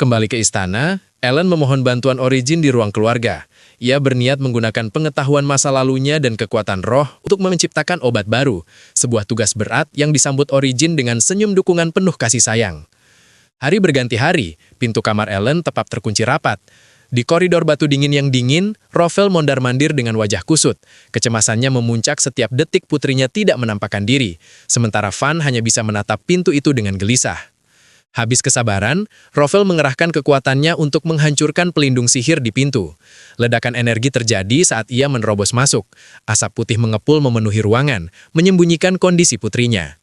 Kembali ke istana, Ellen memohon bantuan Origin di ruang keluarga. Ia berniat menggunakan pengetahuan masa lalunya dan kekuatan roh untuk menciptakan obat baru, sebuah tugas berat yang disambut Origin dengan senyum dukungan penuh kasih sayang. Hari berganti hari, pintu kamar Ellen tetap terkunci rapat. Di koridor batu dingin yang dingin, Rovel mondar-mandir dengan wajah kusut. Kecemasannya memuncak setiap detik putrinya tidak menampakkan diri, sementara Van hanya bisa menatap pintu itu dengan gelisah. Habis kesabaran, Rofel mengerahkan kekuatannya untuk menghancurkan pelindung sihir di pintu. Ledakan energi terjadi saat ia menerobos masuk. Asap putih mengepul memenuhi ruangan, menyembunyikan kondisi putrinya.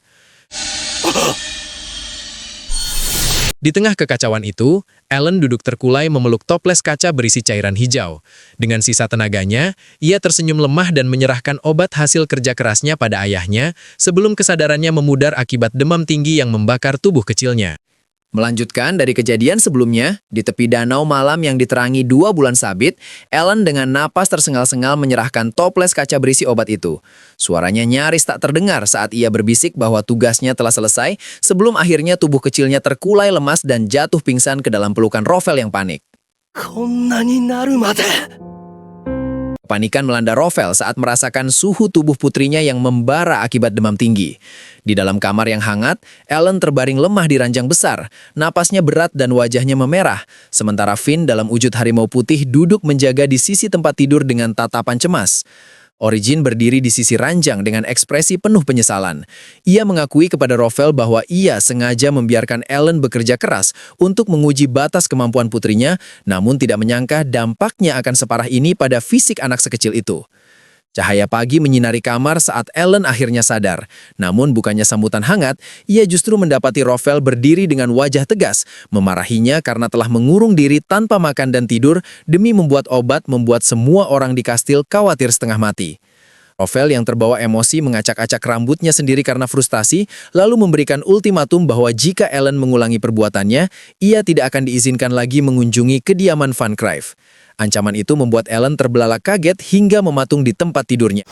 Di tengah kekacauan itu, Ellen duduk terkulai memeluk toples kaca berisi cairan hijau. Dengan sisa tenaganya, ia tersenyum lemah dan menyerahkan obat hasil kerja kerasnya pada ayahnya sebelum kesadarannya memudar akibat demam tinggi yang membakar tubuh kecilnya. Melanjutkan dari kejadian sebelumnya, di tepi danau malam yang diterangi 2 bulan sabit, Ellen dengan napas tersengal-sengal menyerahkan toples kaca berisi obat itu. Suaranya nyaris tak terdengar saat ia berbisik bahwa tugasnya telah selesai sebelum akhirnya tubuh kecilnya terkulai lemas dan jatuh pingsan ke dalam pelukan Rofel yang panik. こんなになるまで Kepanikan melanda Rofel saat merasakan suhu tubuh putrinya yang membara akibat demam tinggi. Di dalam kamar yang hangat, Ellen terbaring lemah di ranjang besar. Napasnya berat dan wajahnya memerah. Sementara Finn dalam wujud harimau putih duduk menjaga di sisi tempat tidur dengan tatapan cemas. Origin berdiri di sisi ranjang dengan ekspresi penuh penyesalan. Ia mengakui kepada Rofel bahwa ia sengaja membiarkan Ellen bekerja keras untuk menguji batas kemampuan putrinya, namun tidak menyangka dampaknya akan separah ini pada fisik anak sekecil itu. Cahaya pagi menyinari kamar saat Ellen akhirnya sadar. Namun bukannya sambutan hangat, ia justru mendapati Rofel berdiri dengan wajah tegas, memarahinya karena telah mengurung diri tanpa makan dan tidur demi membuat obat membuat semua orang di kastil khawatir setengah mati. Rofel yang terbawa emosi mengacak-acak rambutnya sendiri karena frustasi, lalu memberikan ultimatum bahwa jika Ellen mengulangi perbuatannya, ia tidak akan diizinkan lagi mengunjungi kediaman Van Cryve. Ancaman itu membuat Ellen terbelalak kaget hingga mematung di tempat tidurnya.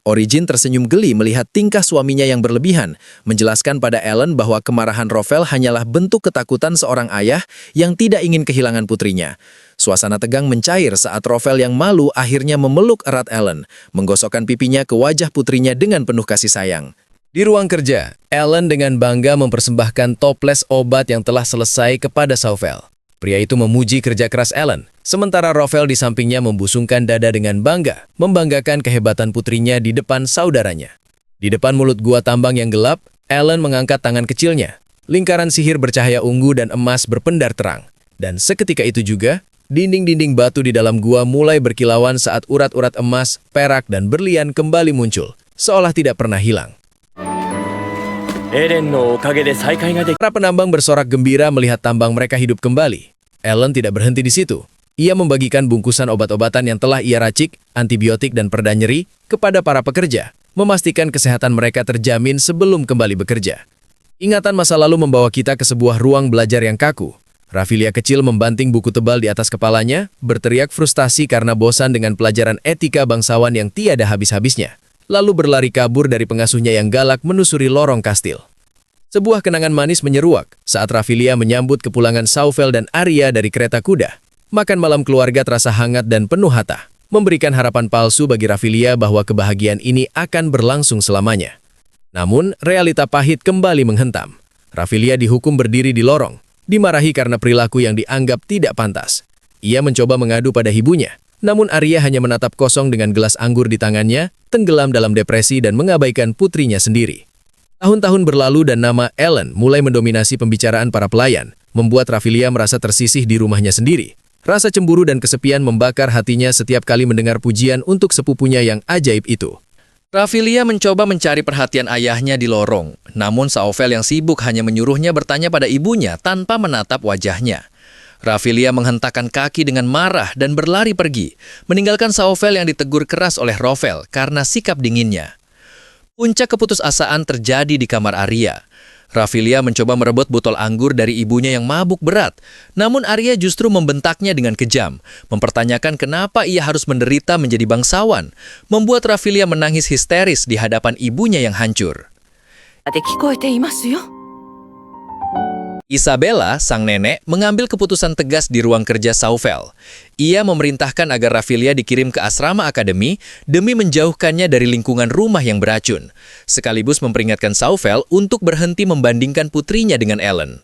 Origin tersenyum geli melihat tingkah suaminya yang berlebihan, menjelaskan pada Ellen bahwa kemarahan Rofel hanyalah bentuk ketakutan seorang ayah yang tidak ingin kehilangan putrinya. Suasana tegang mencair saat Rofel yang malu akhirnya memeluk erat Ellen, menggosokkan pipinya ke wajah putrinya dengan penuh kasih sayang. Di ruang kerja, Ellen dengan bangga mempersembahkan toples obat yang telah selesai kepada Saufel. Pria itu memuji kerja keras Ellen, sementara Rofel di sampingnya membusungkan dada dengan bangga, membanggakan kehebatan putrinya di depan saudaranya. Di depan mulut gua tambang yang gelap, Ellen mengangkat tangan kecilnya. Lingkaran sihir bercahaya ungu dan emas berpendar terang. Dan seketika itu juga, dinding-dinding batu di dalam gua mulai berkilauan saat urat-urat emas, perak, dan berlian kembali muncul, seolah tidak pernah hilang. Para penambang bersorak gembira melihat tambang mereka hidup kembali. Ellen tidak berhenti di situ. Ia membagikan bungkusan obat-obatan yang telah ia racik, antibiotik dan pereda nyeri, kepada para pekerja, memastikan kesehatan mereka terjamin sebelum kembali bekerja. Ingatan masa lalu membawa kita ke sebuah ruang belajar yang kaku. Rafilia kecil membanting buku tebal di atas kepalanya, berteriak frustasi karena bosan dengan pelajaran etika bangsawan yang tiada habis-habisnya. Lalu berlari kabur dari pengasuhnya yang galak menusuri lorong kastil. Sebuah kenangan manis menyeruak saat Rafilia menyambut kepulangan Saufel dan Arya dari kereta kuda. Makan malam keluarga terasa hangat dan penuh hata, memberikan harapan palsu bagi Rafilia bahwa kebahagiaan ini akan berlangsung selamanya. Namun, realita pahit kembali menghentam. Rafilia dihukum berdiri di lorong, dimarahi karena perilaku yang dianggap tidak pantas. Ia mencoba mengadu pada ibunya. Namun Arya hanya menatap kosong dengan gelas anggur di tangannya, tenggelam dalam depresi dan mengabaikan putrinya sendiri. Tahun-tahun berlalu dan nama Ellen mulai mendominasi pembicaraan para pelayan, membuat Rafilia merasa tersisih di rumahnya sendiri. Rasa cemburu dan kesepian membakar hatinya setiap kali mendengar pujian untuk sepupunya yang ajaib itu. Rafilia mencoba mencari perhatian ayahnya di lorong, namun Saufel yang sibuk hanya menyuruhnya bertanya pada ibunya tanpa menatap wajahnya. Rafilia menghentakkan kaki dengan marah dan berlari pergi, meninggalkan Saufel yang ditegur keras oleh Rofel karena sikap dinginnya. Puncak keputusasaan terjadi di kamar Arya. Rafilia mencoba merebut botol anggur dari ibunya yang mabuk berat, namun Arya justru membentaknya dengan kejam, mempertanyakan kenapa ia harus menderita menjadi bangsawan, membuat Rafilia menangis histeris di hadapan ibunya yang hancur. Isabella, sang nenek, mengambil keputusan tegas di ruang kerja Saufel. Ia memerintahkan agar Rafilia dikirim ke asrama akademi demi menjauhkannya dari lingkungan rumah yang beracun, sekaligus memperingatkan Saufel untuk berhenti membandingkan putrinya dengan Ellen.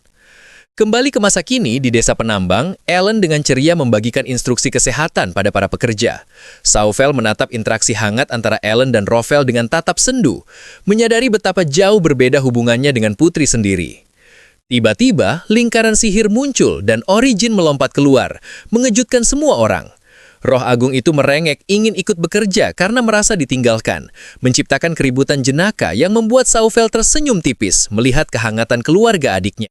Kembali ke masa kini di desa penambang, Ellen dengan ceria membagikan instruksi kesehatan pada para pekerja. Saufel menatap interaksi hangat antara Ellen dan Rovel dengan tatap sendu, menyadari betapa jauh berbeda hubungannya dengan putri sendiri. Tiba-tiba, lingkaran sihir muncul dan Origin melompat keluar, mengejutkan semua orang. Roh agung itu merengek ingin ikut bekerja karena merasa ditinggalkan, menciptakan keributan jenaka yang membuat Saufel tersenyum tipis melihat kehangatan keluarga adiknya.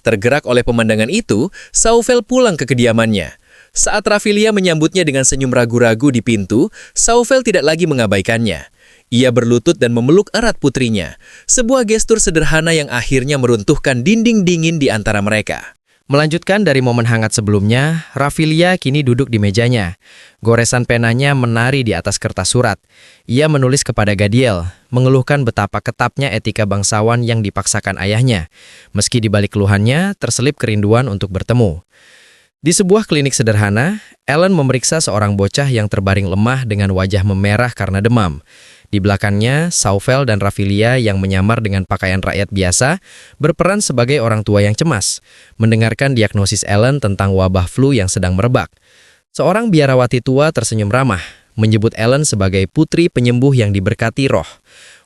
Tergerak oleh pemandangan itu, Saufel pulang ke kediamannya. Saat Rafilia menyambutnya dengan senyum ragu-ragu di pintu, Saufel tidak lagi mengabaikannya. Ia berlutut dan memeluk erat putrinya, sebuah gestur sederhana yang akhirnya meruntuhkan dinding dingin di antara mereka. Melanjutkan dari momen hangat sebelumnya, Rafilia kini duduk di mejanya. Goresan penanya menari di atas kertas surat. Ia menulis kepada Gadiel, mengeluhkan betapa ketatnya etika bangsawan yang dipaksakan ayahnya. Meski di balik keluhannya, terselip kerinduan untuk bertemu. Di sebuah klinik sederhana, Ellen memeriksa seorang bocah yang terbaring lemah dengan wajah memerah karena demam. Di belakangnya, Saufel dan Rafilia yang menyamar dengan pakaian rakyat biasa berperan sebagai orang tua yang cemas, mendengarkan diagnosis Ellen tentang wabah flu yang sedang merebak. Seorang biarawati tua tersenyum ramah, menyebut Ellen sebagai putri penyembuh yang diberkati roh.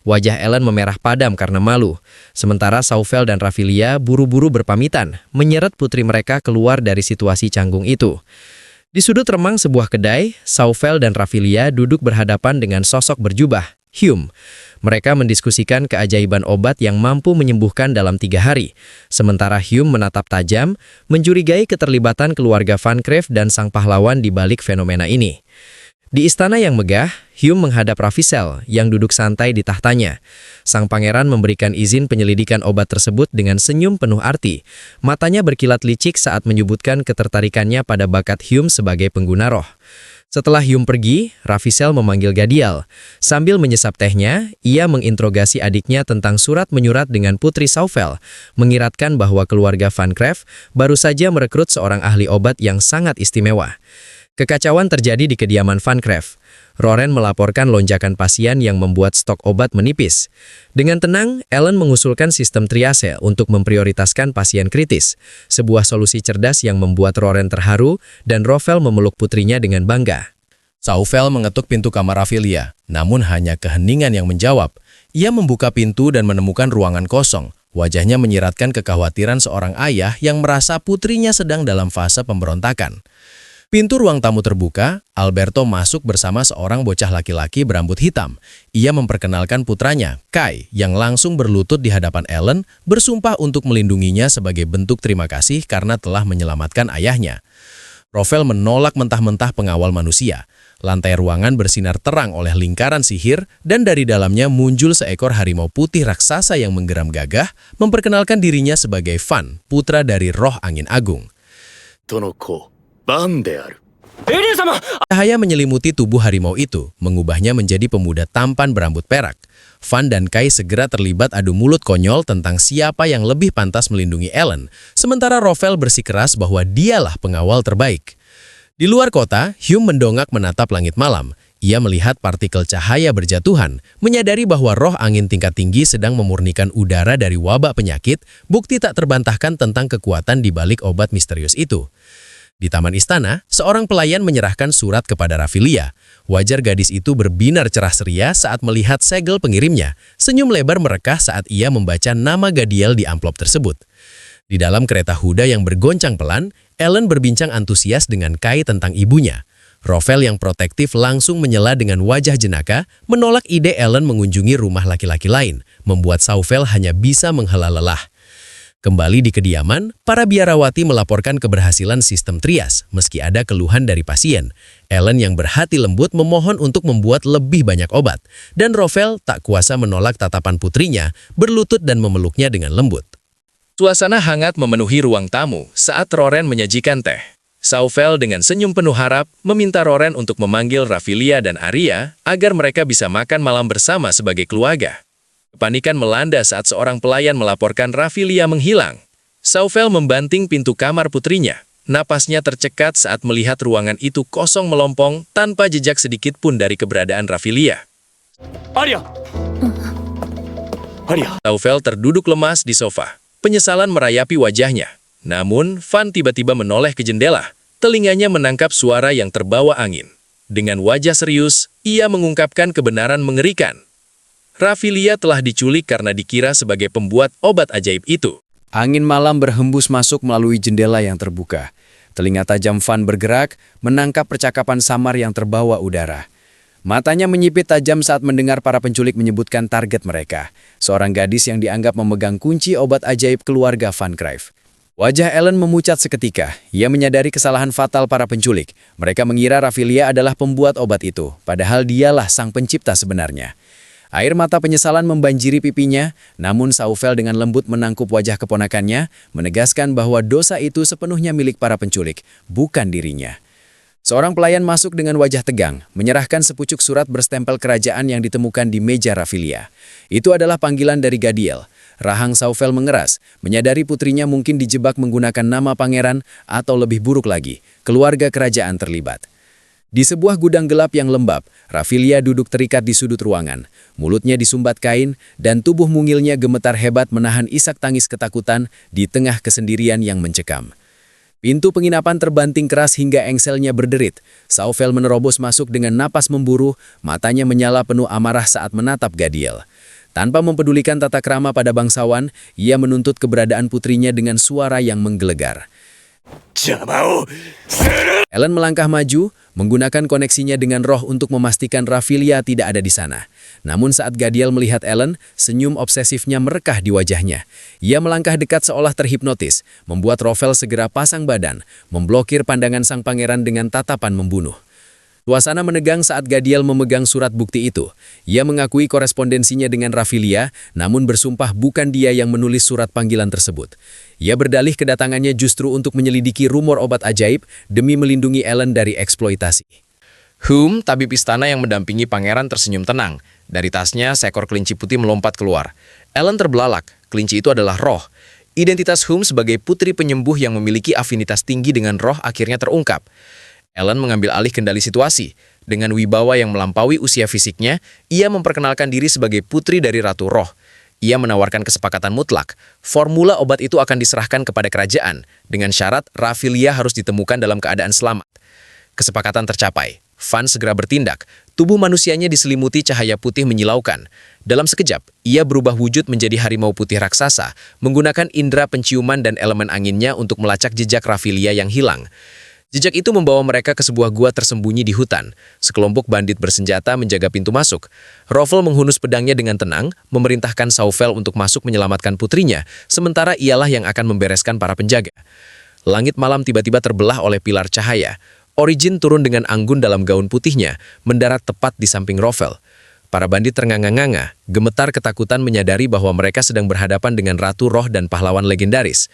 Wajah Ellen memerah padam karena malu, sementara Saufel dan Rafilia buru-buru berpamitan, menyeret putri mereka keluar dari situasi canggung itu. Di sudut remang sebuah kedai, Saufel dan Rafilia duduk berhadapan dengan sosok berjubah, Hume. Mereka mendiskusikan keajaiban obat yang mampu menyembuhkan dalam 3 hari. Sementara Hume menatap tajam, mencurigai keterlibatan keluarga Van Creve dan sang pahlawan di balik fenomena ini. Di istana yang megah, Hume menghadap Ravissel yang duduk santai di tahtanya. Sang pangeran memberikan izin penyelidikan obat tersebut dengan senyum penuh arti. Matanya berkilat licik saat menyebutkan ketertarikannya pada bakat Hume sebagai pengguna roh. Setelah Hume pergi, Ravissel memanggil Gadiel. Sambil menyesap tehnya, ia menginterogasi adiknya tentang surat menyurat dengan putri Saufel, mengiratkan bahwa keluarga Van Creve baru saja merekrut seorang ahli obat yang sangat istimewa. Kekacauan terjadi di kediaman Van Creve. Roren melaporkan lonjakan pasien yang membuat stok obat menipis. Dengan tenang, Ellen mengusulkan sistem triase untuk memprioritaskan pasien kritis. Sebuah solusi cerdas yang membuat Roren terharu dan Rovel memeluk putrinya dengan bangga. Saufel mengetuk pintu kamar Rafilia, namun hanya keheningan yang menjawab. Ia membuka pintu dan menemukan ruangan kosong. Wajahnya menyiratkan kekhawatiran seorang ayah yang merasa putrinya sedang dalam fase pemberontakan. Pintu ruang tamu terbuka, Alberto masuk bersama seorang bocah laki-laki berambut hitam. Ia memperkenalkan putranya, Kai, yang langsung berlutut di hadapan Ellen, bersumpah untuk melindunginya sebagai bentuk terima kasih karena telah menyelamatkan ayahnya. Rovel menolak mentah-mentah pengawal manusia. Lantai ruangan bersinar terang oleh lingkaran sihir, dan dari dalamnya muncul seekor harimau putih raksasa yang menggeram gagah, memperkenalkan dirinya sebagai Van, putra dari roh angin agung. との子、バンである。 Cahaya menyelimuti tubuh harimau itu, mengubahnya menjadi pemuda tampan berambut perak. Van dan Kai segera terlibat adu mulut konyol tentang siapa yang lebih pantas melindungi Ellen, sementara Rovel bersikeras bahwa dialah pengawal terbaik. Di luar kota, Hume mendongak menatap langit malam. Ia melihat partikel cahaya berjatuhan, menyadari bahwa roh angin tingkat tinggi sedang memurnikan udara dari wabak penyakit, bukti tak terbantahkan tentang kekuatan di balik obat misterius itu. Di taman istana, seorang pelayan menyerahkan surat kepada Rafilia. Wajar gadis itu berbinar cerah ceria saat melihat segel pengirimnya. Senyum lebar merekah saat ia membaca nama Gadiel di amplop tersebut. Di dalam kereta Huda yang bergoncang pelan, Ellen berbincang antusias dengan Kai tentang ibunya. Rovel yang protektif langsung menyela dengan wajah jenaka, menolak ide Ellen mengunjungi rumah laki-laki lain, membuat Saufel hanya bisa menghela lelah. Kembali di kediaman, para biarawati melaporkan keberhasilan sistem trias meski ada keluhan dari pasien. Ellen yang berhati lembut memohon untuk membuat lebih banyak obat, dan Rovel tak kuasa menolak tatapan putrinya, berlutut dan memeluknya dengan lembut. Suasana hangat memenuhi ruang tamu saat Roren menyajikan teh. Saufel dengan senyum penuh harap meminta Roren untuk memanggil Rafilia dan Arya agar mereka bisa makan malam bersama sebagai keluarga. Kepanikan melanda saat seorang pelayan melaporkan Rafilia menghilang. Saufel membanting pintu kamar putrinya. Napasnya tercekat saat melihat ruangan itu kosong melompong tanpa jejak sedikit pun dari keberadaan Rafilia. Arya! Arya! Saufel terduduk lemas di sofa. Penyesalan merayapi wajahnya. Namun, Van tiba-tiba menoleh ke jendela. Telinganya menangkap suara yang terbawa angin. Dengan wajah serius, ia mengungkapkan kebenaran mengerikan. Rafilia telah diculik karena dikira sebagai pembuat obat ajaib itu. Angin malam berhembus masuk melalui jendela yang terbuka. Telinga tajam Van bergerak, menangkap percakapan samar yang terbawa udara. Matanya menyipit tajam saat mendengar para penculik menyebutkan target mereka, seorang gadis yang dianggap memegang kunci obat ajaib keluarga Van Cryf. Wajah Ellen memucat seketika. Ia menyadari kesalahan fatal para penculik. Mereka mengira Rafilia adalah pembuat obat itu, padahal dialah sang pencipta sebenarnya. Air mata penyesalan membanjiri pipinya, namun Saufel dengan lembut menangkup wajah keponakannya, menegaskan bahwa dosa itu sepenuhnya milik para penculik, bukan dirinya. Seorang pelayan masuk dengan wajah tegang, menyerahkan sepucuk surat berstempel kerajaan yang ditemukan di meja Rafilia. Itu adalah panggilan dari Gadiel. Rahang Saufel mengeras, menyadari putrinya mungkin dijebak menggunakan nama pangeran atau lebih buruk lagi, keluarga kerajaan terlibat. Di sebuah gudang gelap yang lembab, Rafilia duduk terikat di sudut ruangan. Mulutnya disumbat kain dan tubuh mungilnya gemetar hebat menahan isak tangis ketakutan di tengah kesendirian yang mencekam. Pintu penginapan terbanting keras hingga engselnya berderit. Saufel menerobos masuk dengan napas memburu, matanya menyala penuh amarah saat menatap Gadiel. Tanpa mempedulikan tata krama pada bangsawan, ia menuntut keberadaan putrinya dengan suara yang menggelegar. Ellen melangkah maju, menggunakan koneksinya dengan roh untuk memastikan Rafilia tidak ada di sana. Namun saat Gadiel melihat Ellen, senyum obsesifnya merekah di wajahnya. Ia melangkah dekat seolah terhipnotis, membuat Rovel segera pasang badan, memblokir pandangan sang pangeran dengan tatapan membunuh. Suasana menegang saat Gadiel memegang surat bukti itu. Ia mengakui korespondensinya dengan Rafilia, namun bersumpah bukan dia yang menulis surat panggilan tersebut. Ia berdalih kedatangannya justru untuk menyelidiki rumor obat ajaib demi melindungi Ellen dari eksploitasi. Tabib istana yang mendampingi pangeran tersenyum tenang. Dari tasnya, seekor kelinci putih melompat keluar. Ellen terbelalak, kelinci itu adalah roh. Identitas sebagai putri penyembuh yang memiliki afinitas tinggi dengan roh akhirnya terungkap. Ellen mengambil alih kendali situasi. Dengan wibawa yang melampaui usia fisiknya, ia memperkenalkan diri sebagai putri dari Ratu Roh. Ia menawarkan kesepakatan mutlak. Formula obat itu akan diserahkan kepada kerajaan, dengan syarat Rafilia harus ditemukan dalam keadaan selamat. Kesepakatan tercapai. Van segera bertindak. Tubuh manusianya diselimuti cahaya putih menyilaukan. Dalam sekejap, ia berubah wujud menjadi harimau putih raksasa, menggunakan indera penciuman dan elemen anginnya untuk melacak jejak Rafilia yang hilang. Jejak itu membawa mereka ke sebuah gua tersembunyi di hutan. Sekelompok bandit bersenjata menjaga pintu masuk. Rovel menghunus pedangnya dengan tenang, memerintahkan Saufel untuk masuk menyelamatkan putrinya, sementara ialah yang akan membereskan para penjaga. Langit malam tiba-tiba terbelah oleh pilar cahaya. Origin turun dengan anggun dalam gaun putihnya, mendarat tepat di samping Rovel. Para bandit ternganga-nganga, gemetar ketakutan menyadari bahwa mereka sedang berhadapan dengan Ratu Roh dan pahlawan legendaris.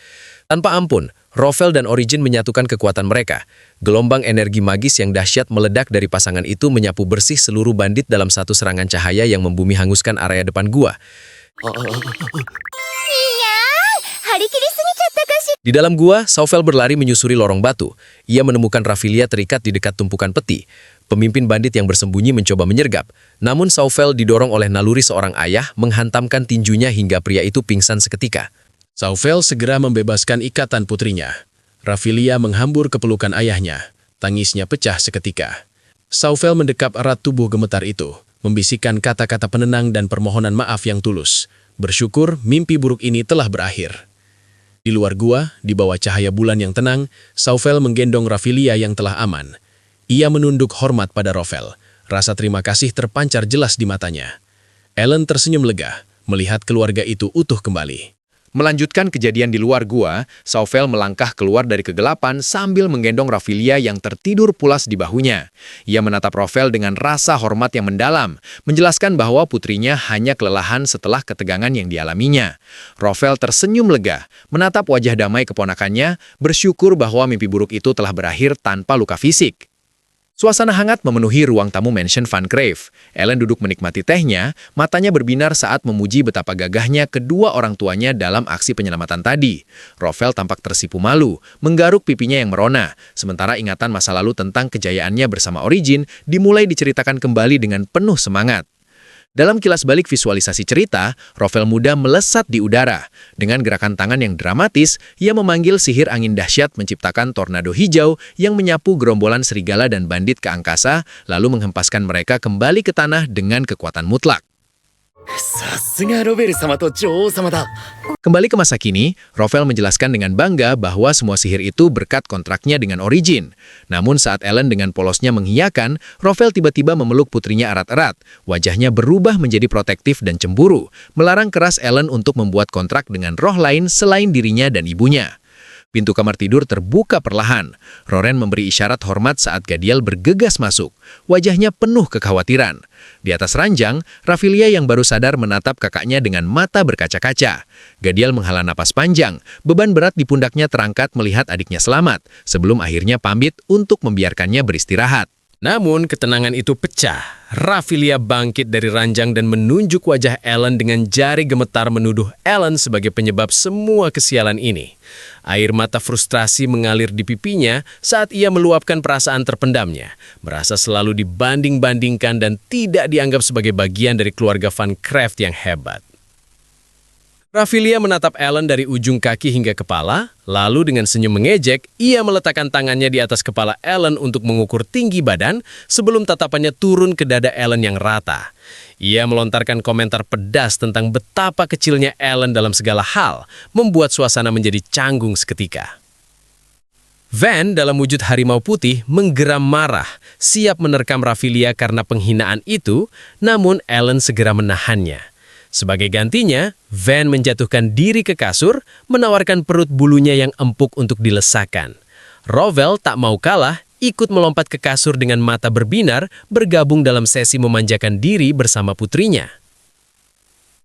Tanpa ampun, Rovel dan Origin menyatukan kekuatan mereka. Gelombang energi magis yang dahsyat meledak dari pasangan itu menyapu bersih seluruh bandit dalam satu serangan cahaya yang membumi hanguskan area depan gua. Di dalam gua, Saufel berlari menyusuri lorong batu. Ia menemukan Rafilia terikat di dekat tumpukan peti. Pemimpin bandit yang bersembunyi mencoba menyergap. Namun Saufel didorong oleh naluri seorang ayah menghantamkan tinjunya hingga pria itu pingsan seketika. Saufel segera membebaskan ikatan putrinya. Rafilia menghambur ke pelukan ayahnya. Tangisnya pecah seketika. Saufel mendekap erat tubuh gemetar itu, membisikkan kata-kata penenang dan permohonan maaf yang tulus. Bersyukur mimpi buruk ini telah berakhir. Di luar gua, di bawah cahaya bulan yang tenang, Saufel menggendong Rafilia yang telah aman. Ia menunduk hormat pada Rovel. Rasa terima kasih terpancar jelas di matanya. Ellen tersenyum lega, melihat keluarga itu utuh kembali. Melanjutkan kejadian di luar gua, Saufel melangkah keluar dari kegelapan sambil menggendong Rafilia yang tertidur pulas di bahunya. Ia menatap Rovel dengan rasa hormat yang mendalam, menjelaskan bahwa putrinya hanya kelelahan setelah ketegangan yang dialaminya. Rovel tersenyum lega, menatap wajah damai keponakannya, bersyukur bahwa mimpi buruk itu telah berakhir tanpa luka fisik. Suasana hangat memenuhi ruang tamu mansion Van Cryf. Ellen duduk menikmati tehnya, matanya berbinar saat memuji betapa gagahnya kedua orang tuanya dalam aksi penyelamatan tadi. Rovel tampak tersipu malu, menggaruk pipinya yang merona, sementara ingatan masa lalu tentang kejayaannya bersama Origin dimulai diceritakan kembali dengan penuh semangat. Dalam kilas balik visualisasi cerita, Rofel muda melesat di udara. Dengan gerakan tangan yang dramatis, ia memanggil sihir angin dahsyat menciptakan tornado hijau yang menyapu gerombolan serigala dan bandit ke angkasa, lalu menghempaskan mereka kembali ke tanah dengan kekuatan mutlak. さすがロベル様と女王様だ。 Kembali ke masa kini, Rofel menjelaskan dengan bangga bahwa semua sihir itu berkat kontraknya dengan Origin. Namun saat Ellen dengan polosnya mengiyakan, Rofel tiba-tiba memeluk putrinya erat-erat. Wajahnya berubah menjadi protektif dan cemburu, melarang keras Ellen untuk membuat kontrak dengan roh lain selain dirinya dan ibunya. Pintu kamar tidur terbuka perlahan. Roren memberi isyarat hormat saat Gadiel bergegas masuk. Wajahnya penuh kekhawatiran. Di atas ranjang, Rafilia yang baru sadar menatap kakaknya dengan mata berkaca-kaca. Gadiel menghela napas panjang. Beban berat di pundaknya terangkat melihat adiknya selamat, sebelum akhirnya pamit untuk membiarkannya beristirahat. Namun ketenangan itu pecah. Rafilia bangkit dari ranjang dan menunjuk wajah Ellen dengan jari gemetar menuduh Ellen sebagai penyebab semua kesialan ini. Air mata frustrasi mengalir di pipinya saat ia meluapkan perasaan terpendamnya, merasa selalu dibanding-bandingkan dan tidak dianggap sebagai bagian dari keluarga Van Craft yang hebat. Rafilia menatap Ellen dari ujung kaki hingga kepala, lalu dengan senyum mengejek, ia meletakkan tangannya di atas kepala Ellen untuk mengukur tinggi badan sebelum tatapannya turun ke dada Ellen yang rata. Ia melontarkan komentar pedas tentang betapa kecilnya Ellen dalam segala hal, membuat suasana menjadi canggung seketika. Van dalam wujud harimau putih menggeram marah, siap menerkam Rafilia karena penghinaan itu, namun Ellen segera menahannya. Sebagai gantinya, Van menjatuhkan diri ke kasur, menawarkan perut bulunya yang empuk untuk dilesakan. Rofel tak mau kalah, ikut melompat ke kasur dengan mata berbinar, bergabung dalam sesi memanjakan diri bersama putrinya.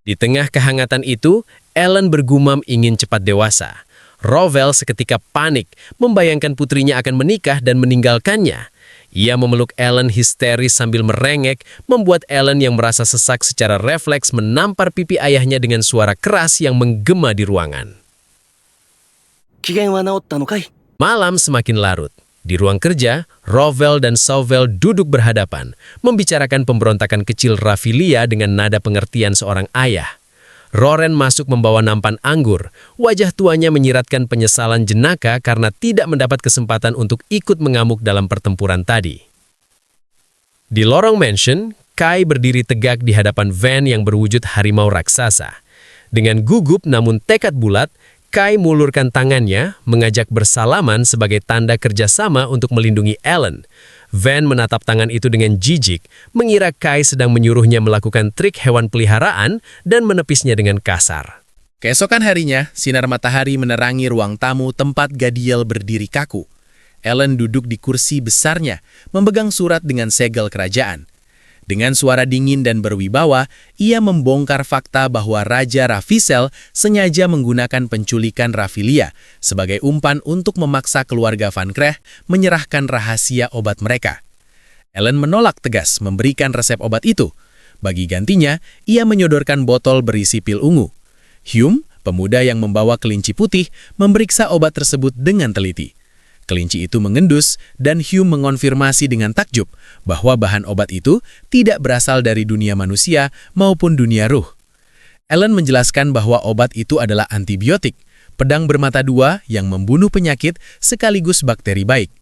Di tengah kehangatan itu, Ellen bergumam ingin cepat dewasa. Rofel seketika panik, membayangkan putrinya akan menikah dan meninggalkannya. Ia memeluk Ellen histeris sambil merengek, membuat Ellen yang merasa sesak secara refleks menampar pipi ayahnya dengan suara keras yang menggema di ruangan. 機嫌は治ったのかい？ Malam semakin larut. Di ruang kerja, Rofel dan Sauvel duduk berhadapan, membicarakan pemberontakan kecil Rafilia dengan nada pengertian seorang ayah. Roren masuk membawa nampan anggur. Wajah tuanya menyiratkan penyesalan jenaka karena tidak mendapat kesempatan untuk ikut mengamuk dalam pertempuran tadi. Di lorong mansion, Kai berdiri tegak di hadapan Van yang berwujud harimau raksasa. Dengan gugup namun tekad bulat, Kai mengulurkan tangannya, mengajak bersalaman sebagai tanda kerjasama untuk melindungi Ellen. Van menatap tangan itu dengan jijik, mengira Kai sedang menyuruhnya melakukan trik hewan peliharaan dan menepisnya dengan kasar. Keesokan harinya, sinar matahari menerangi ruang tamu tempat Gadiel berdiri kaku. Ellen duduk di kursi besarnya, memegang surat dengan segel kerajaan. Dengan suara dingin dan berwibawa, ia membongkar fakta bahwa Raja Rafisel sengaja menggunakan penculikan Rafilia sebagai umpan untuk memaksa keluarga Van Craft menyerahkan rahasia obat mereka. Ellen menolak tegas memberikan resep obat itu. Bagi gantinya, ia menyodorkan botol berisi pil ungu. Hume, pemuda yang membawa kelinci putih, memeriksa obat tersebut dengan teliti. Kelinci itu mengendus dan Hume mengonfirmasi dengan takjub bahwa bahan obat itu tidak berasal dari dunia manusia maupun dunia ruh. Ellen menjelaskan bahwa obat itu adalah antibiotik, pedang bermata dua yang membunuh penyakit sekaligus bakteri baik.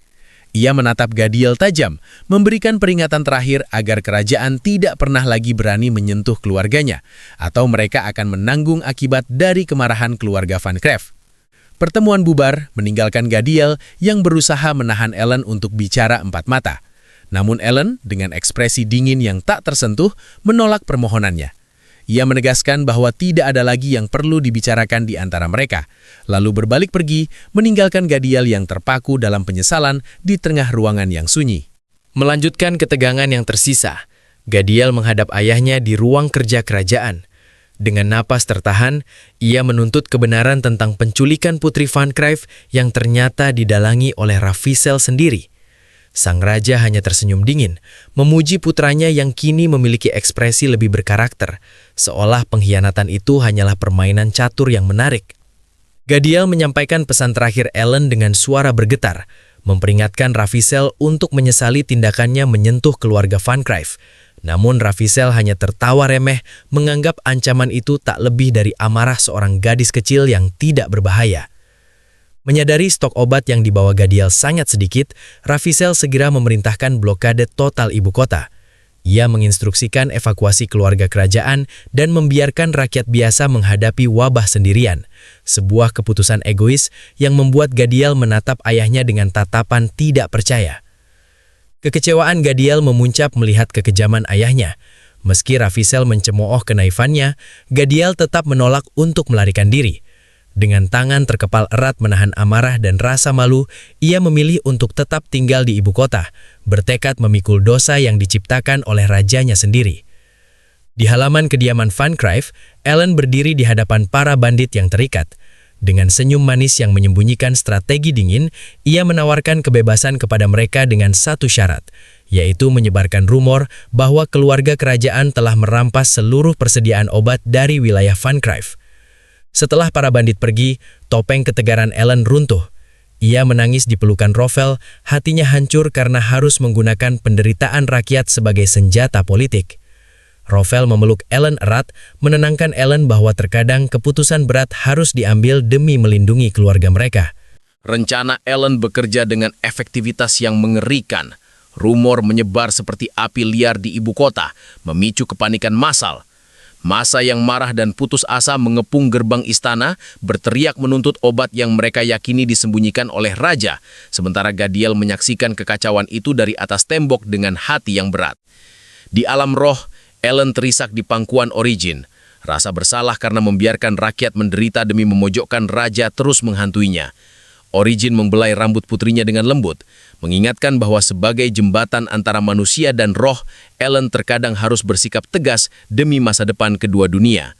Ia menatap Gadiel tajam, memberikan peringatan terakhir agar kerajaan tidak pernah lagi berani menyentuh keluarganya, atau mereka akan menanggung akibat dari kemarahan keluarga Van Craft. Pertemuan bubar meninggalkan Gadiel yang berusaha menahan Ellen untuk bicara empat mata. Namun Ellen, dengan ekspresi dingin yang tak tersentuh, menolak permohonannya. Ia menegaskan bahwa tidak ada lagi yang perlu dibicarakan di antara mereka, lalu berbalik pergi, meninggalkan Gadiel yang terpaku dalam penyesalan di tengah ruangan yang sunyi. Melanjutkan ketegangan yang tersisa, Gadiel menghadap ayahnya di ruang kerja kerajaan. Dengan napas tertahan, ia menuntut kebenaran tentang penculikan Putri Van Craft yang ternyata didalangi oleh Rafisel sendiri. Sang raja hanya tersenyum dingin, memuji putranya yang kini memiliki ekspresi lebih berkarakter, seolah pengkhianatan itu hanyalah permainan catur yang menarik. Gadiel menyampaikan pesan terakhir Ellen dengan suara bergetar, memperingatkan Rafisel untuk menyesali tindakannya menyentuh keluarga Van Craft. Namun Ravissel hanya tertawa remeh, menganggap ancaman itu tak lebih dari amarah seorang gadis kecil yang tidak berbahaya. Menyadari stok obat yang dibawa Gadiel sangat sedikit, Ravissel segera memerintahkan blokade total ibu kota. Ia menginstruksikan evakuasi keluarga kerajaan dan membiarkan rakyat biasa menghadapi wabah sendirian. Sebuah keputusan egois yang membuat Gadiel menatap ayahnya dengan tatapan tidak percaya. Kekecewaan Gadiel memuncak melihat kekejaman ayahnya. Meski Ravissel mencemooh kenaifannya, Gadiel tetap menolak untuk melarikan diri. Dengan tangan terkepal erat menahan amarah dan rasa malu, ia memilih untuk tetap tinggal di ibu kota, bertekad memikul dosa yang diciptakan oleh rajanya sendiri. Di halaman kediaman Van Cryff, Ellen berdiri di hadapan para bandit yang terikat. Dengan senyum manis yang menyembunyikan strategi dingin, ia menawarkan kebebasan kepada mereka dengan satu syarat, yaitu menyebarkan rumor bahwa keluarga kerajaan telah merampas seluruh persediaan obat dari wilayah Van Cryff. Setelah para bandit pergi, topeng ketegaran Ellen runtuh. Ia menangis di pelukan Roffel, hatinya hancur karena harus menggunakan penderitaan rakyat sebagai senjata politik. Roffel memeluk Ellen erat, menenangkan Ellen bahwa terkadang keputusan berat harus diambil demi melindungi keluarga mereka. Rencana Ellen bekerja dengan efektivitas yang mengerikan. Rumor menyebar seperti api liar di ibu kota, memicu kepanikan massal. Massa yang marah dan putus asa mengepung gerbang istana, berteriak menuntut obat yang mereka yakini disembunyikan oleh raja, sementara Gadiel menyaksikan kekacauan itu dari atas tembok dengan hati yang berat. Di alam roh, Ellen terisak di pangkuan Origin. Rasa bersalah karena membiarkan rakyat menderita demi memojokkan raja terus menghantuinya. Origin membelai rambut putrinya dengan lembut, mengingatkan bahwa sebagai jembatan antara manusia dan roh, Ellen terkadang harus bersikap tegas demi masa depan kedua dunia.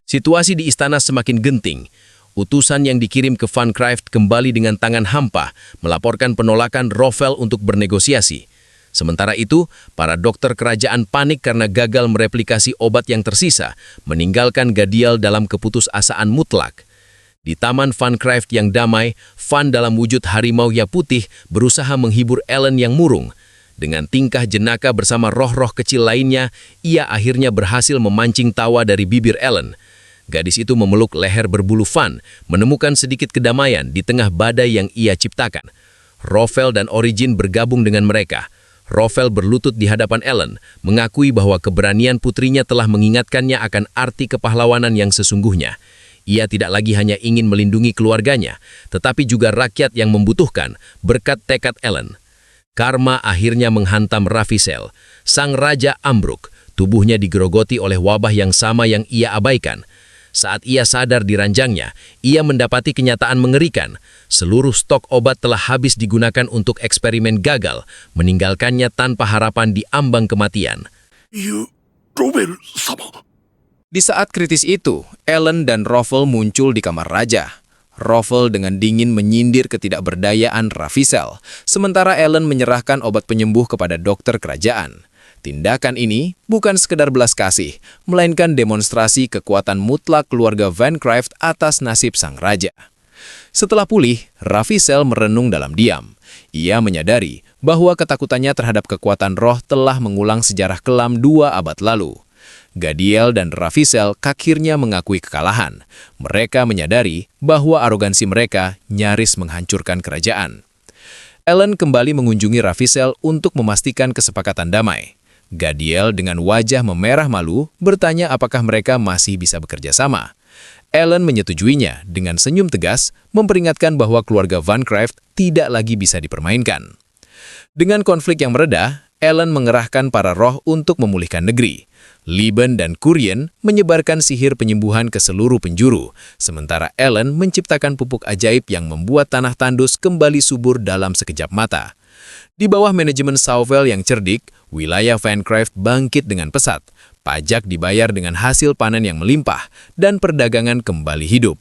Situasi di istana semakin genting. Utusan yang dikirim ke Van Cryff kembali dengan tangan hampa, melaporkan penolakan Roffel untuk bernegosiasi. Sementara itu, para dokter kerajaan panik karena gagal mereplikasi obat yang tersisa, meninggalkan Gadiel dalam keputusasaan mutlak. Di taman Van Cryff yang damai, Van dalam wujud harimau ya putih berusaha menghibur Ellen yang murung. Dengan tingkah jenaka bersama roh-roh kecil lainnya, ia akhirnya berhasil memancing tawa dari bibir Ellen. Gadis itu memeluk leher berbulu Van, menemukan sedikit kedamaian di tengah badai yang ia ciptakan. Roffel dan Origin bergabung dengan mereka. Roffel berlutut di hadapan Ellen, mengakui bahwa keberanian putrinya telah mengingatkannya akan arti kepahlawanan yang sesungguhnya. Ia tidak lagi hanya ingin melindungi keluarganya, tetapi juga rakyat yang membutuhkan berkat tekad Ellen. Karma akhirnya menghantam Ravissel. Sang raja ambruk, tubuhnya digerogoti oleh wabah yang sama yang ia abaikan. Saat ia sadar di ranjangnya, ia mendapati kenyataan mengerikan. Seluruh stok obat telah habis digunakan untuk eksperimen gagal, meninggalkannya tanpa harapan di ambang kematian. Di saat kritis itu, Ellen dan Roffel muncul di kamar raja. Roffel dengan dingin menyindir ketidakberdayaan Ravissel, sementara Ellen menyerahkan obat penyembuh kepada dokter kerajaan. Tindakan ini bukan sekedar belas kasih, melainkan demonstrasi kekuatan mutlak keluarga Van Cryff atas nasib sang raja. Setelah pulih, Ravissel merenung dalam diam. Ia menyadari bahwa ketakutannya terhadap kekuatan roh telah mengulang sejarah kelam 2 abad lalu. Gadiel dan Ravissel akhirnya mengakui kekalahan. Mereka menyadari bahwa arogansi mereka nyaris menghancurkan kerajaan. Ellen kembali mengunjungi Ravissel untuk memastikan kesepakatan damai. Gadiel dengan wajah memerah malu bertanya apakah mereka masih bisa bekerja sama. Ellen menyetujuinya dengan senyum tegas, memperingatkan bahwa keluarga Van Cryff tidak lagi bisa dipermainkan. Dengan konflik yang mereda, Ellen mengerahkan para roh untuk memulihkan negeri. Liben dan Curien menyebarkan sihir penyembuhan ke seluruh penjuru, sementara Ellen menciptakan pupuk ajaib yang membuat tanah tandus kembali subur dalam sekejap mata. Di bawah manajemen Sauvel yang cerdik, wilayah Van Cryff bangkit dengan pesat, pajak dibayar dengan hasil panen yang melimpah, dan perdagangan kembali hidup.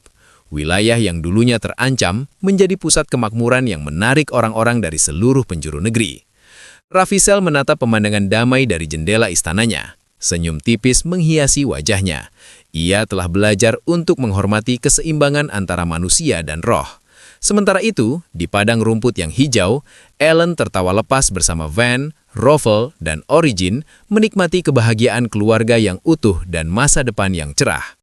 Wilayah yang dulunya terancam menjadi pusat kemakmuran yang menarik orang-orang dari seluruh penjuru negeri. Ravissel menatap pemandangan damai dari jendela istananya. Senyum tipis menghiasi wajahnya. Ia telah belajar untuk menghormati keseimbangan antara manusia dan roh. Sementara itu, di padang rumput yang hijau, Ellen tertawa lepas bersama Van, Raffle, dan Origin menikmati kebahagiaan keluarga yang utuh dan masa depan yang cerah.